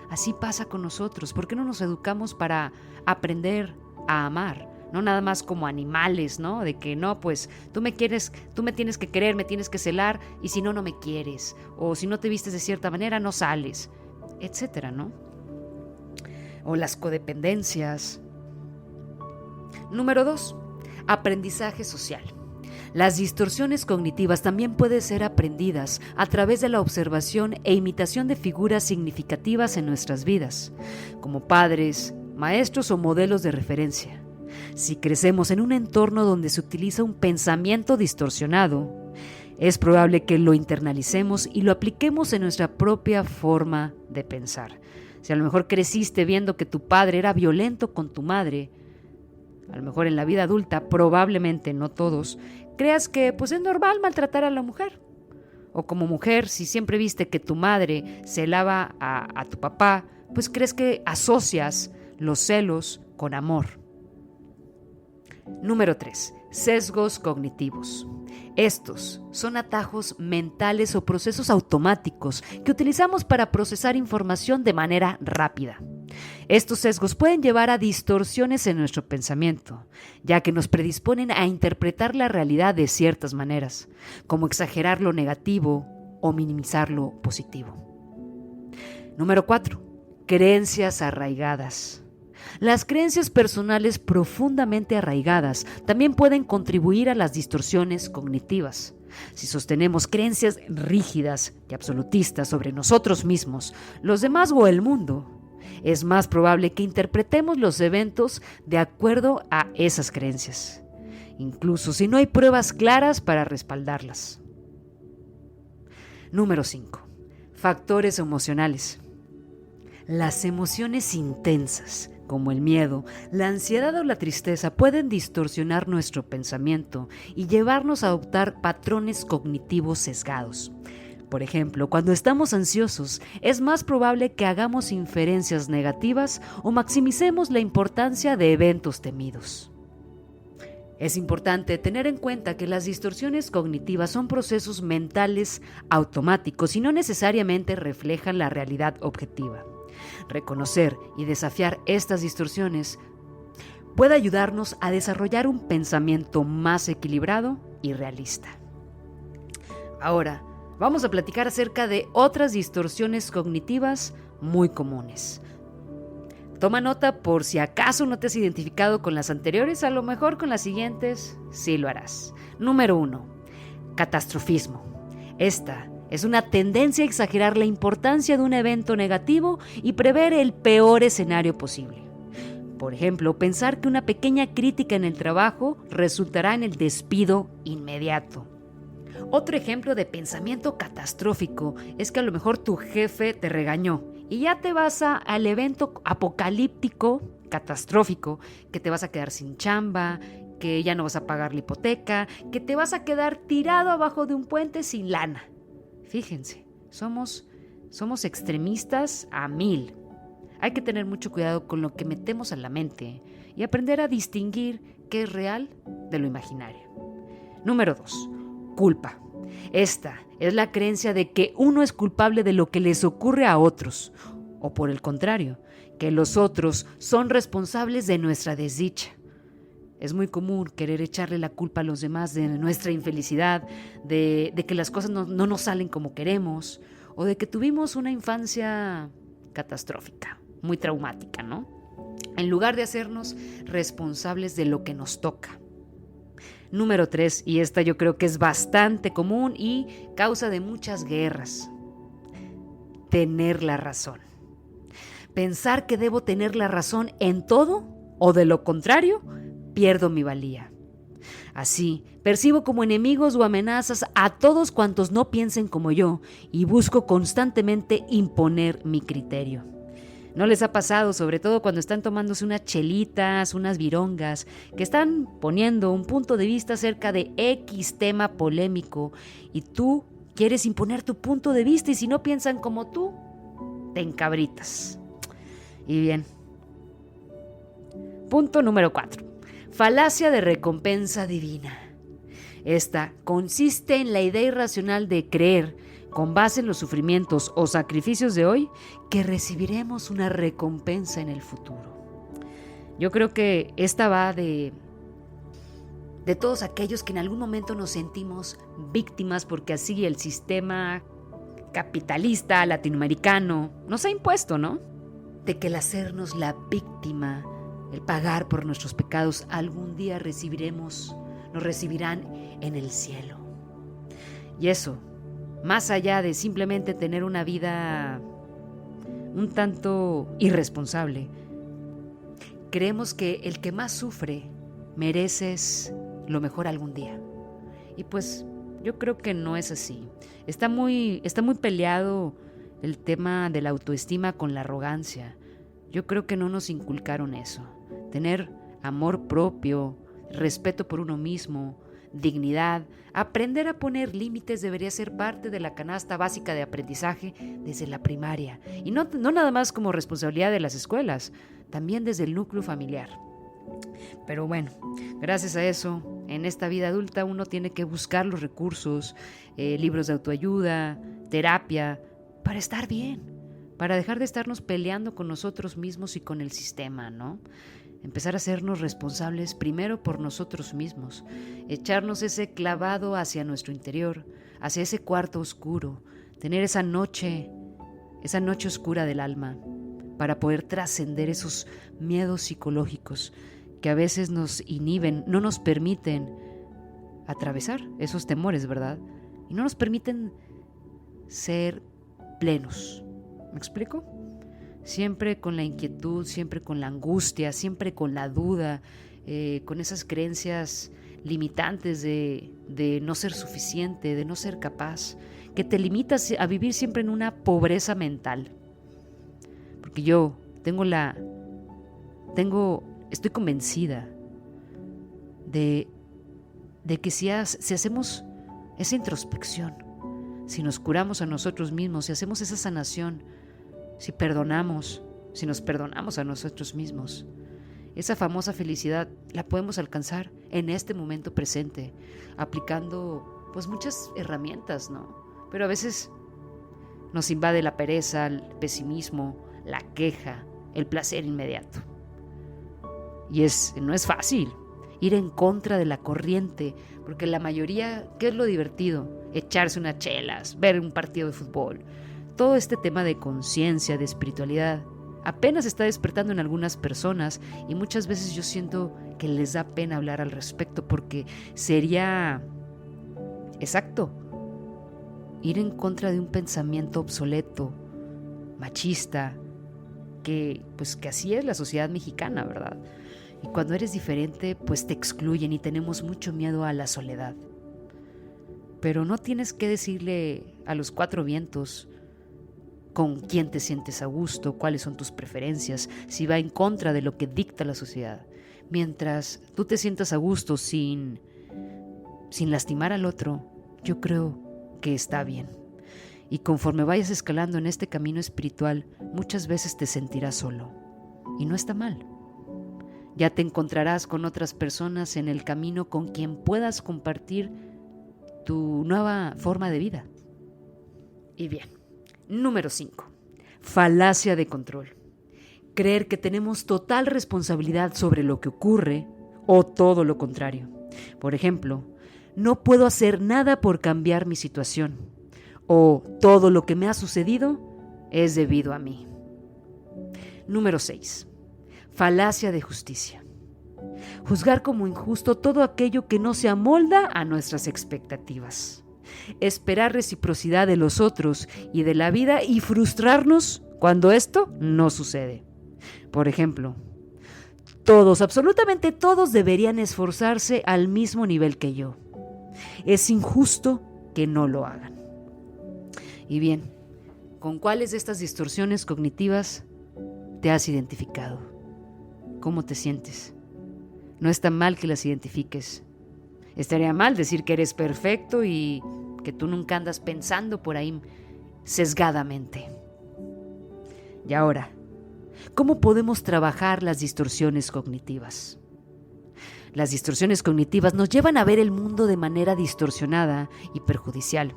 Así pasa con nosotros. ¿Por qué no nos educamos para aprender a amar? No nada más como animales, ¿no? De que no, pues tú me quieres, tú me tienes que querer, me tienes que celar, y si no, no me quieres. O si no te vistes de cierta manera, no sales, etcétera, ¿no? O las codependencias. Número 2, aprendizaje social. Las distorsiones cognitivas también pueden ser aprendidas a través de la observación e imitación de figuras significativas en nuestras vidas, como padres, maestros o modelos de referencia. Si crecemos en un entorno donde se utiliza un pensamiento distorsionado, es probable que lo internalicemos y lo apliquemos en nuestra propia forma de pensar. Si a lo mejor creciste viendo que tu padre era violento con tu madre, a lo mejor en la vida adulta, probablemente no todos, creas que pues es normal maltratar a la mujer. O como mujer, si siempre viste que tu madre celaba a tu papá, pues crees que asocias los celos con amor. Número 3. Sesgos cognitivos. Estos son atajos mentales o procesos automáticos que utilizamos para procesar información de manera rápida. Estos sesgos pueden llevar a distorsiones en nuestro pensamiento, ya que nos predisponen a interpretar la realidad de ciertas maneras, como exagerar lo negativo o minimizar lo positivo. Número 4. Creencias arraigadas. Las creencias personales profundamente arraigadas también pueden contribuir a las distorsiones cognitivas. Si sostenemos creencias rígidas y absolutistas sobre nosotros mismos, los demás o el mundo, es más probable que interpretemos los eventos de acuerdo a esas creencias, incluso si no hay pruebas claras para respaldarlas. Número 5. Factores emocionales. Las emociones intensas, como el miedo, la ansiedad o la tristeza, pueden distorsionar nuestro pensamiento y llevarnos a adoptar patrones cognitivos sesgados. Por ejemplo, cuando estamos ansiosos, es más probable que hagamos inferencias negativas o maximicemos la importancia de eventos temidos. Es importante tener en cuenta que las distorsiones cognitivas son procesos mentales automáticos y no necesariamente reflejan la realidad objetiva. Reconocer y desafiar estas distorsiones puede ayudarnos a desarrollar un pensamiento más equilibrado y realista. Ahora, vamos a platicar acerca de otras distorsiones cognitivas muy comunes. Toma nota por si acaso no te has identificado con las anteriores, a lo mejor con las siguientes sí lo harás. Número 1. Catastrofismo. Esta es una tendencia a exagerar la importancia de un evento negativo y prever el peor escenario posible. Por ejemplo, pensar que una pequeña crítica en el trabajo resultará en el despido inmediato. Otro ejemplo de pensamiento catastrófico es que a lo mejor tu jefe te regañó y ya te vas al evento apocalíptico, catastrófico, que te vas a quedar sin chamba, que ya no vas a pagar la hipoteca, que te vas a quedar tirado abajo de un puente sin lana. Fíjense, somos extremistas a 1000. Hay que tener mucho cuidado con lo que metemos a la mente y aprender a distinguir qué es real de lo imaginario. Número 2. Culpa. Esta es la creencia de que uno es culpable de lo que les ocurre a otros, o por el contrario, que los otros son responsables de nuestra desdicha. Es muy común querer echarle la culpa a los demás de nuestra infelicidad, de que las cosas no nos salen como queremos, o de que tuvimos una infancia catastrófica, muy traumática, ¿no? En lugar de hacernos responsables de lo que nos toca. Número 3, y esta yo creo que es bastante común y causa de muchas guerras. Tener la razón. Pensar que debo tener la razón en todo, o de lo contrario, pierdo mi valía. Así, percibo como enemigos o amenazas a todos cuantos no piensen como yo y busco constantemente imponer mi criterio. ¿No les ha pasado, sobre todo cuando están tomándose unas chelitas, unas virongas, que están poniendo un punto de vista acerca de X tema polémico y tú quieres imponer tu punto de vista y si no piensan como tú, te encabritas? Y bien. Punto número 4. Falacia de recompensa divina. Esta consiste en la idea irracional de creer con base en los sufrimientos o sacrificios de hoy, que recibiremos una recompensa en el futuro. Yo creo que esta va de todos aquellos que en algún momento nos sentimos víctimas porque así el sistema capitalista latinoamericano nos ha impuesto, ¿no? De que el hacernos la víctima, el pagar por nuestros pecados, algún día nos recibirán en el cielo. Y eso, más allá de simplemente tener una vida un tanto irresponsable, creemos que el que más sufre mereces lo mejor algún día. Y pues yo creo que no es así. Está muy peleado el tema de la autoestima con la arrogancia. Yo creo que no nos inculcaron eso. Tener amor propio, respeto por uno mismo, dignidad, aprender a poner límites debería ser parte de la canasta básica de aprendizaje desde la primaria. Y no nada más como responsabilidad de las escuelas, también desde el núcleo familiar. Pero bueno, gracias a eso, en esta vida adulta uno tiene que buscar los recursos, libros de autoayuda, terapia, para estar bien, para dejar de estarnos peleando con nosotros mismos y con el sistema, ¿no? Empezar a hacernos responsables primero por nosotros mismos, echarnos ese clavado hacia nuestro interior, hacia ese cuarto oscuro, tener esa noche oscura del alma, para poder trascender esos miedos psicológicos que a veces nos inhiben, no nos permiten atravesar esos temores, ¿verdad? Y no nos permiten ser plenos. ¿Me explico? Siempre con la inquietud, siempre con la angustia, siempre con la duda, con esas creencias limitantes de no ser suficiente, de no ser capaz, que te limitas a vivir siempre en una pobreza mental. Porque yo estoy convencida de que si hacemos esa introspección, si nos curamos a nosotros mismos, si hacemos esa sanación, si nos perdonamos a nosotros mismos, esa famosa felicidad la podemos alcanzar en este momento presente, aplicando pues muchas herramientas, ¿no? Pero a veces nos invade la pereza, el pesimismo, la queja, el placer inmediato. Y no es fácil ir en contra de la corriente, porque la mayoría, ¿qué es lo divertido? Echarse unas chelas, ver un partido de fútbol. Todo este tema de conciencia, de espiritualidad, apenas está despertando en algunas personas y muchas veces yo siento que les da pena hablar al respecto porque sería, exacto, ir en contra de un pensamiento obsoleto, machista, que así es la sociedad mexicana, ¿verdad? Y cuando eres diferente, pues te excluyen y tenemos mucho miedo a la soledad. Pero no tienes que decirle a los cuatro vientos con quién te sientes a gusto, cuáles son tus preferencias, si va en contra de lo que dicta la sociedad. Mientras tú te sientas a gusto sin lastimar al otro, yo creo que está bien. Y conforme vayas escalando en este camino espiritual, muchas veces te sentirás solo. Y no está mal. Ya te encontrarás con otras personas en el camino con quien puedas compartir tu nueva forma de vida. Y bien, número 5. Falacia de control. Creer que tenemos total responsabilidad sobre lo que ocurre o todo lo contrario. Por ejemplo, no puedo hacer nada por cambiar mi situación. O todo lo que me ha sucedido es debido a mí. Número 6. Falacia de justicia. Juzgar como injusto todo aquello que no se amolda a nuestras expectativas. Esperar reciprocidad de los otros y de la vida y frustrarnos cuando esto no sucede. Por ejemplo, todos, absolutamente todos deberían esforzarse al mismo nivel que yo. Es injusto que no lo hagan. Y bien, ¿con cuáles de estas distorsiones cognitivas te has identificado? ¿Cómo te sientes? No está mal que las identifiques. Estaría mal decir que eres perfecto y que tú nunca andas pensando por ahí sesgadamente. Y ahora, ¿cómo podemos trabajar las distorsiones cognitivas? Las distorsiones cognitivas nos llevan a ver el mundo de manera distorsionada y perjudicial.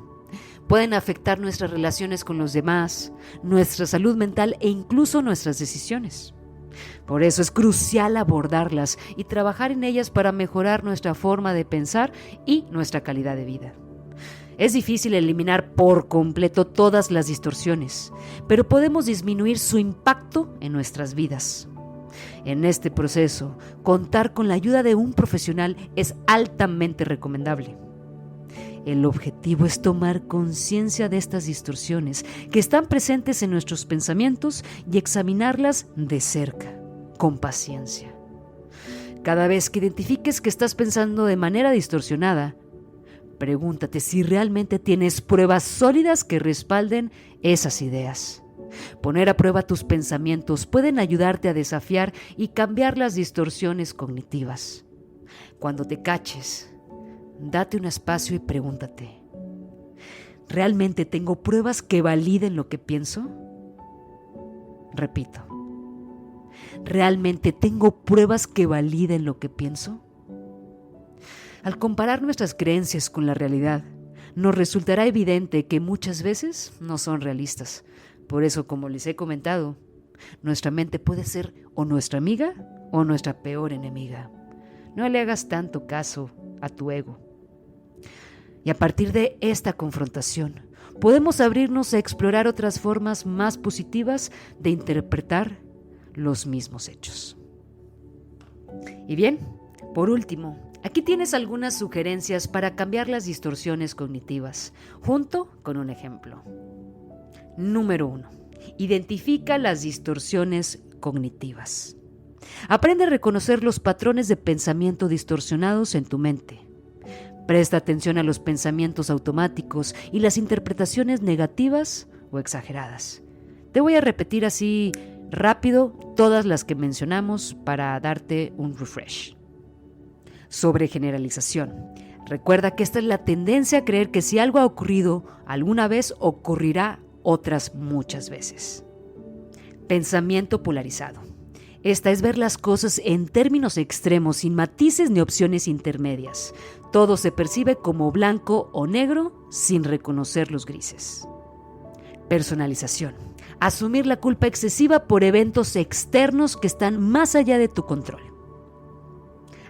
Pueden afectar nuestras relaciones con los demás, nuestra salud mental e incluso nuestras decisiones. Por eso es crucial abordarlas y trabajar en ellas para mejorar nuestra forma de pensar y nuestra calidad de vida. Es difícil eliminar por completo todas las distorsiones, pero podemos disminuir su impacto en nuestras vidas. En este proceso, contar con la ayuda de un profesional es altamente recomendable. El objetivo es tomar conciencia de estas distorsiones que están presentes en nuestros pensamientos y examinarlas de cerca, con paciencia. Cada vez que identifiques que estás pensando de manera distorsionada, pregúntate si realmente tienes pruebas sólidas que respalden esas ideas. Poner a prueba tus pensamientos pueden ayudarte a desafiar y cambiar las distorsiones cognitivas. Cuando te caches, date un espacio y pregúntate: ¿realmente tengo pruebas que validen lo que pienso? Repito, ¿realmente tengo pruebas que validen lo que pienso? Al comparar nuestras creencias con la realidad, nos resultará evidente que muchas veces no son realistas. Por eso, como les he comentado, nuestra mente puede ser o nuestra amiga o nuestra peor enemiga. No le hagas tanto caso a tu ego. Y a partir de esta confrontación, podemos abrirnos a explorar otras formas más positivas de interpretar los mismos hechos. Y bien, por último, aquí tienes algunas sugerencias para cambiar las distorsiones cognitivas, junto con un ejemplo. Número 1. Identifica las distorsiones cognitivas. Aprende a reconocer los patrones de pensamiento distorsionados en tu mente. Presta atención a los pensamientos automáticos y las interpretaciones negativas o exageradas. Te voy a repetir así rápido todas las que mencionamos para darte un refresh. Sobregeneralización. Recuerda que esta es la tendencia a creer que si algo ha ocurrido alguna vez, ocurrirá otras muchas veces. Pensamiento polarizado. Esta es ver las cosas en términos extremos, sin matices ni opciones intermedias. Todo se percibe como blanco o negro, sin reconocer los grises. Personalización. Asumir la culpa excesiva por eventos externos que están más allá de tu control.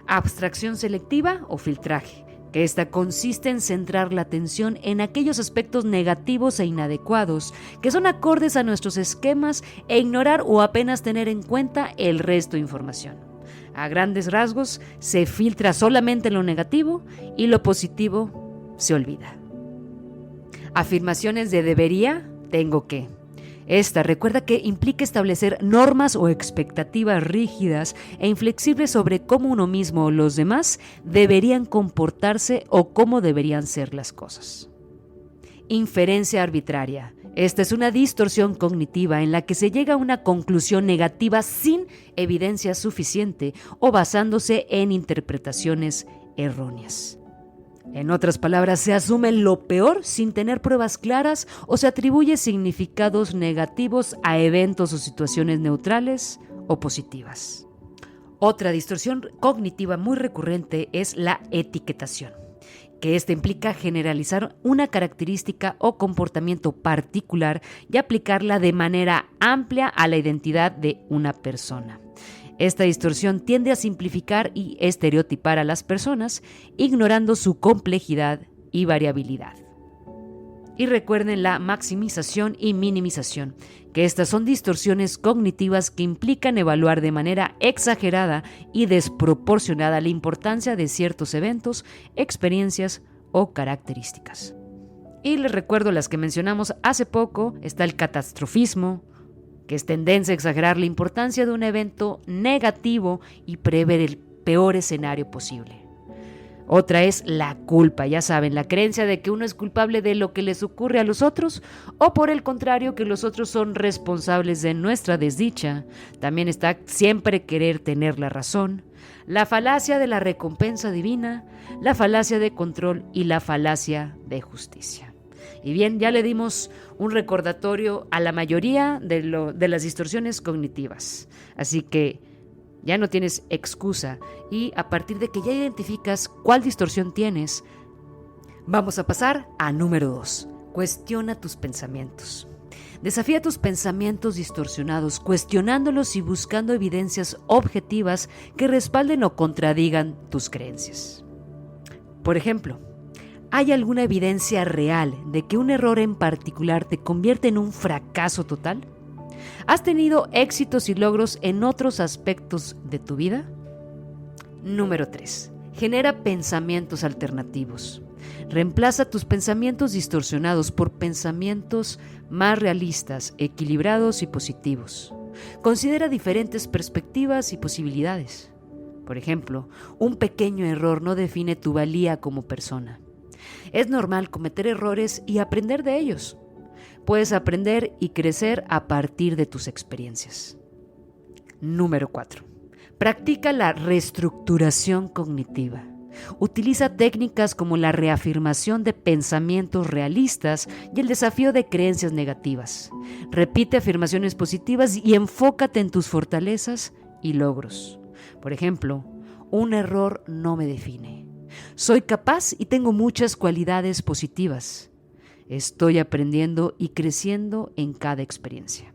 Abstracción selectiva o filtraje, que esta consiste en centrar la atención en aquellos aspectos negativos e inadecuados que son acordes a nuestros esquemas e ignorar o apenas tener en cuenta el resto de información. A grandes rasgos, se filtra solamente lo negativo y lo positivo se olvida. Afirmaciones de debería, tengo que. Esta recuerda que implica establecer normas o expectativas rígidas e inflexibles sobre cómo uno mismo o los demás deberían comportarse o cómo deberían ser las cosas. Inferencia arbitraria. Esta es una distorsión cognitiva en la que se llega a una conclusión negativa sin evidencia suficiente o basándose en interpretaciones erróneas. En otras palabras, se asume lo peor sin tener pruebas claras o se atribuye significados negativos a eventos o situaciones neutrales o positivas. Otra distorsión cognitiva muy recurrente es la etiquetación, que esta implica generalizar una característica o comportamiento particular y aplicarla de manera amplia a la identidad de una persona. Esta distorsión tiende a simplificar y estereotipar a las personas, ignorando su complejidad y variabilidad. Y recuerden la maximización y minimización, que estas son distorsiones cognitivas que implican evaluar de manera exagerada y desproporcionada la importancia de ciertos eventos, experiencias o características. Y les recuerdo las que mencionamos hace poco: está el catastrofismo, que es tendencia a exagerar la importancia de un evento negativo y prever el peor escenario posible. Otra es la culpa, ya saben, la creencia de que uno es culpable de lo que les ocurre a los otros, o por el contrario, que los otros son responsables de nuestra desdicha. También está siempre querer tener la razón, la falacia de la recompensa divina, la falacia de control y la falacia de justicia. Y bien, ya le dimos un recordatorio a la mayoría de las distorsiones cognitivas. Así que ya no tienes excusa. Y a partir de que ya identificas cuál distorsión tienes, vamos a pasar a número 2. Cuestiona tus pensamientos. Desafía tus pensamientos distorsionados, cuestionándolos y buscando evidencias objetivas que respalden o contradigan tus creencias. Por ejemplo, ¿hay alguna evidencia real de que un error en particular te convierte en un fracaso total? ¿Has tenido éxitos y logros en otros aspectos de tu vida? Número 3. Genera pensamientos alternativos. Reemplaza tus pensamientos distorsionados por pensamientos más realistas, equilibrados y positivos. Considera diferentes perspectivas y posibilidades. Por ejemplo, un pequeño error no define tu valía como persona. Es normal cometer errores y aprender de ellos. Puedes aprender y crecer a partir de tus experiencias. Número 4. Practica la reestructuración cognitiva. Utiliza técnicas como la reafirmación de pensamientos realistas y el desafío de creencias negativas. Repite afirmaciones positivas y enfócate en tus fortalezas y logros. Por ejemplo, un error no me define. Soy capaz y tengo muchas cualidades positivas. Estoy aprendiendo y creciendo en cada experiencia.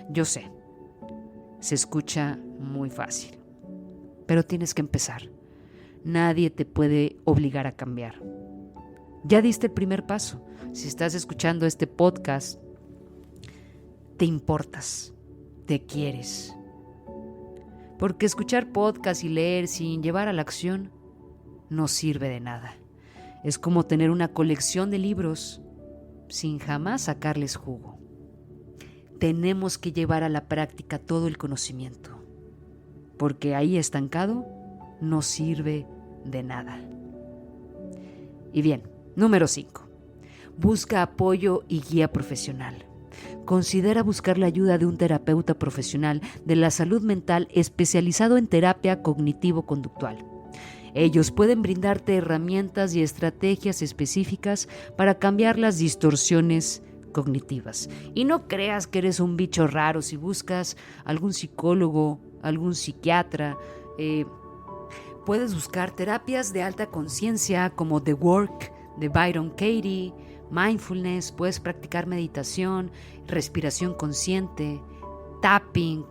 Yo sé, se escucha muy fácil, pero tienes que empezar. Nadie te puede obligar a cambiar. Ya diste el primer paso. Si estás escuchando este podcast, te importas, te quieres. Porque escuchar podcast y leer sin llevar a la acción no sirve de nada. Es como tener una colección de libros sin jamás sacarles jugo. Tenemos que llevar a la práctica todo el conocimiento, porque ahí estancado no sirve de nada. Y bien, número 5. Busca apoyo y guía profesional. Considera buscar la ayuda de un terapeuta profesional de la salud mental especializado en terapia cognitivo-conductual. Ellos pueden brindarte herramientas y estrategias específicas para cambiar las distorsiones cognitivas. Y no creas que eres un bicho raro si buscas algún psicólogo, algún psiquiatra. Puedes buscar terapias de alta conciencia como The Work de Byron Katie, mindfulness, puedes practicar meditación, respiración consciente, tapping.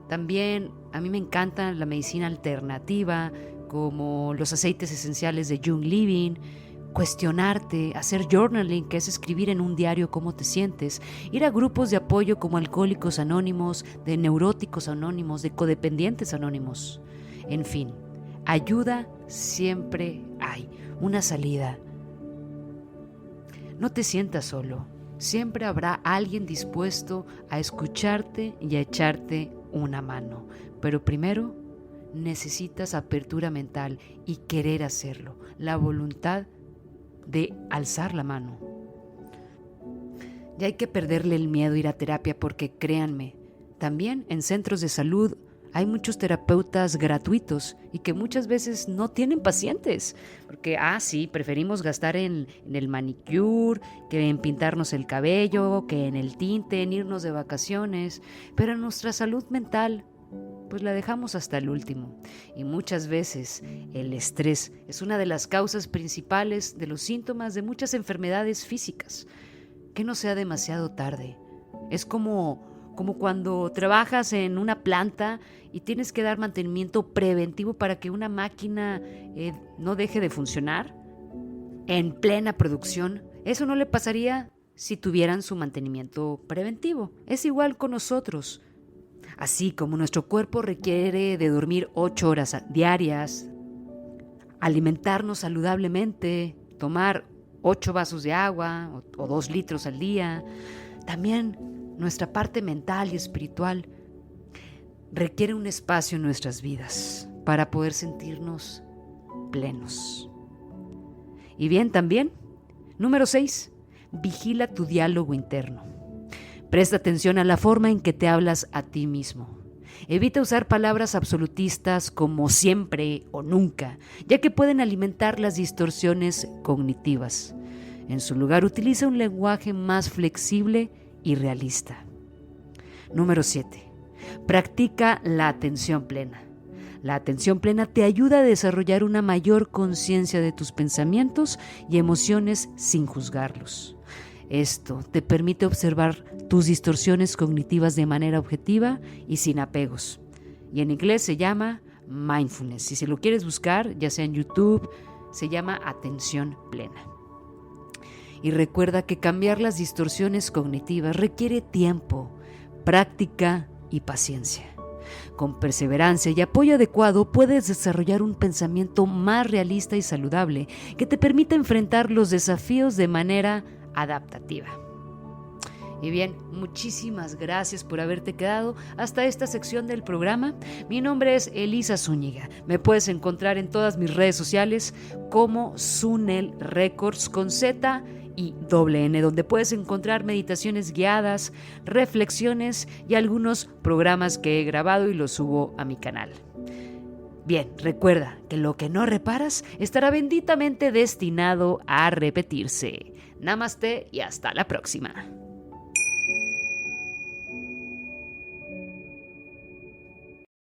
También a mí me encanta la medicina alternativa como los aceites esenciales de Jung Living. Cuestionarte, hacer journaling, que es escribir en un diario cómo te sientes, ir a grupos de apoyo como Alcohólicos Anónimos, de Neuróticos Anónimos, de Codependientes Anónimos. En fin, ayuda siempre hay, una salida. No te sientas solo, siempre habrá alguien dispuesto a escucharte y a echarte una mano, pero primero necesitas apertura mental y querer hacerlo, la voluntad de alzar la mano. Ya hay que perderle el miedo a ir a terapia porque créanme, también en centros de salud hay muchos terapeutas gratuitos y que muchas veces no tienen pacientes, porque sí, preferimos gastar en el manicure, que en pintarnos el cabello, que en el tinte, en irnos de vacaciones, pero nuestra salud mental pues la dejamos hasta el último. Y muchas veces el estrés es una de las causas principales de los síntomas de muchas enfermedades físicas. Que no sea demasiado tarde. Es como cuando trabajas en una planta y tienes que dar mantenimiento preventivo para que una máquina no deje de funcionar en plena producción. Eso no le pasaría si tuvieran su mantenimiento preventivo. Es igual con nosotros. Así como nuestro cuerpo requiere de dormir 8 horas diarias, alimentarnos saludablemente, tomar 8 vasos de agua o 2 litros al día, también nuestra parte mental y espiritual requiere un espacio en nuestras vidas para poder sentirnos plenos. Y bien, también, número 6, vigila tu diálogo interno. Presta atención a la forma en que te hablas a ti mismo. Evita usar palabras absolutistas como siempre o nunca, ya que pueden alimentar las distorsiones cognitivas. En su lugar, utiliza un lenguaje más flexible y realista. Número 7. Practica la atención plena. La atención plena te ayuda a desarrollar una mayor conciencia de tus pensamientos y emociones sin juzgarlos. Esto te permite observar tus distorsiones cognitivas de manera objetiva y sin apegos. Y en inglés se llama mindfulness. Si lo quieres buscar, ya sea en YouTube, se llama atención plena. Y recuerda que cambiar las distorsiones cognitivas requiere tiempo, práctica y paciencia. Con perseverancia y apoyo adecuado puedes desarrollar un pensamiento más realista y saludable que te permita enfrentar los desafíos de manera adaptativa. Y bien, muchísimas gracias por haberte quedado hasta esta sección del programa. Mi nombre es Elisa Zúñiga. Me puedes encontrar en todas mis redes sociales como Sunel Records con Z y N, donde puedes encontrar meditaciones guiadas, reflexiones y algunos programas que he grabado y los subo a mi canal. Bien, recuerda que lo que no reparas estará benditamente destinado a repetirse. Namaste y hasta la próxima.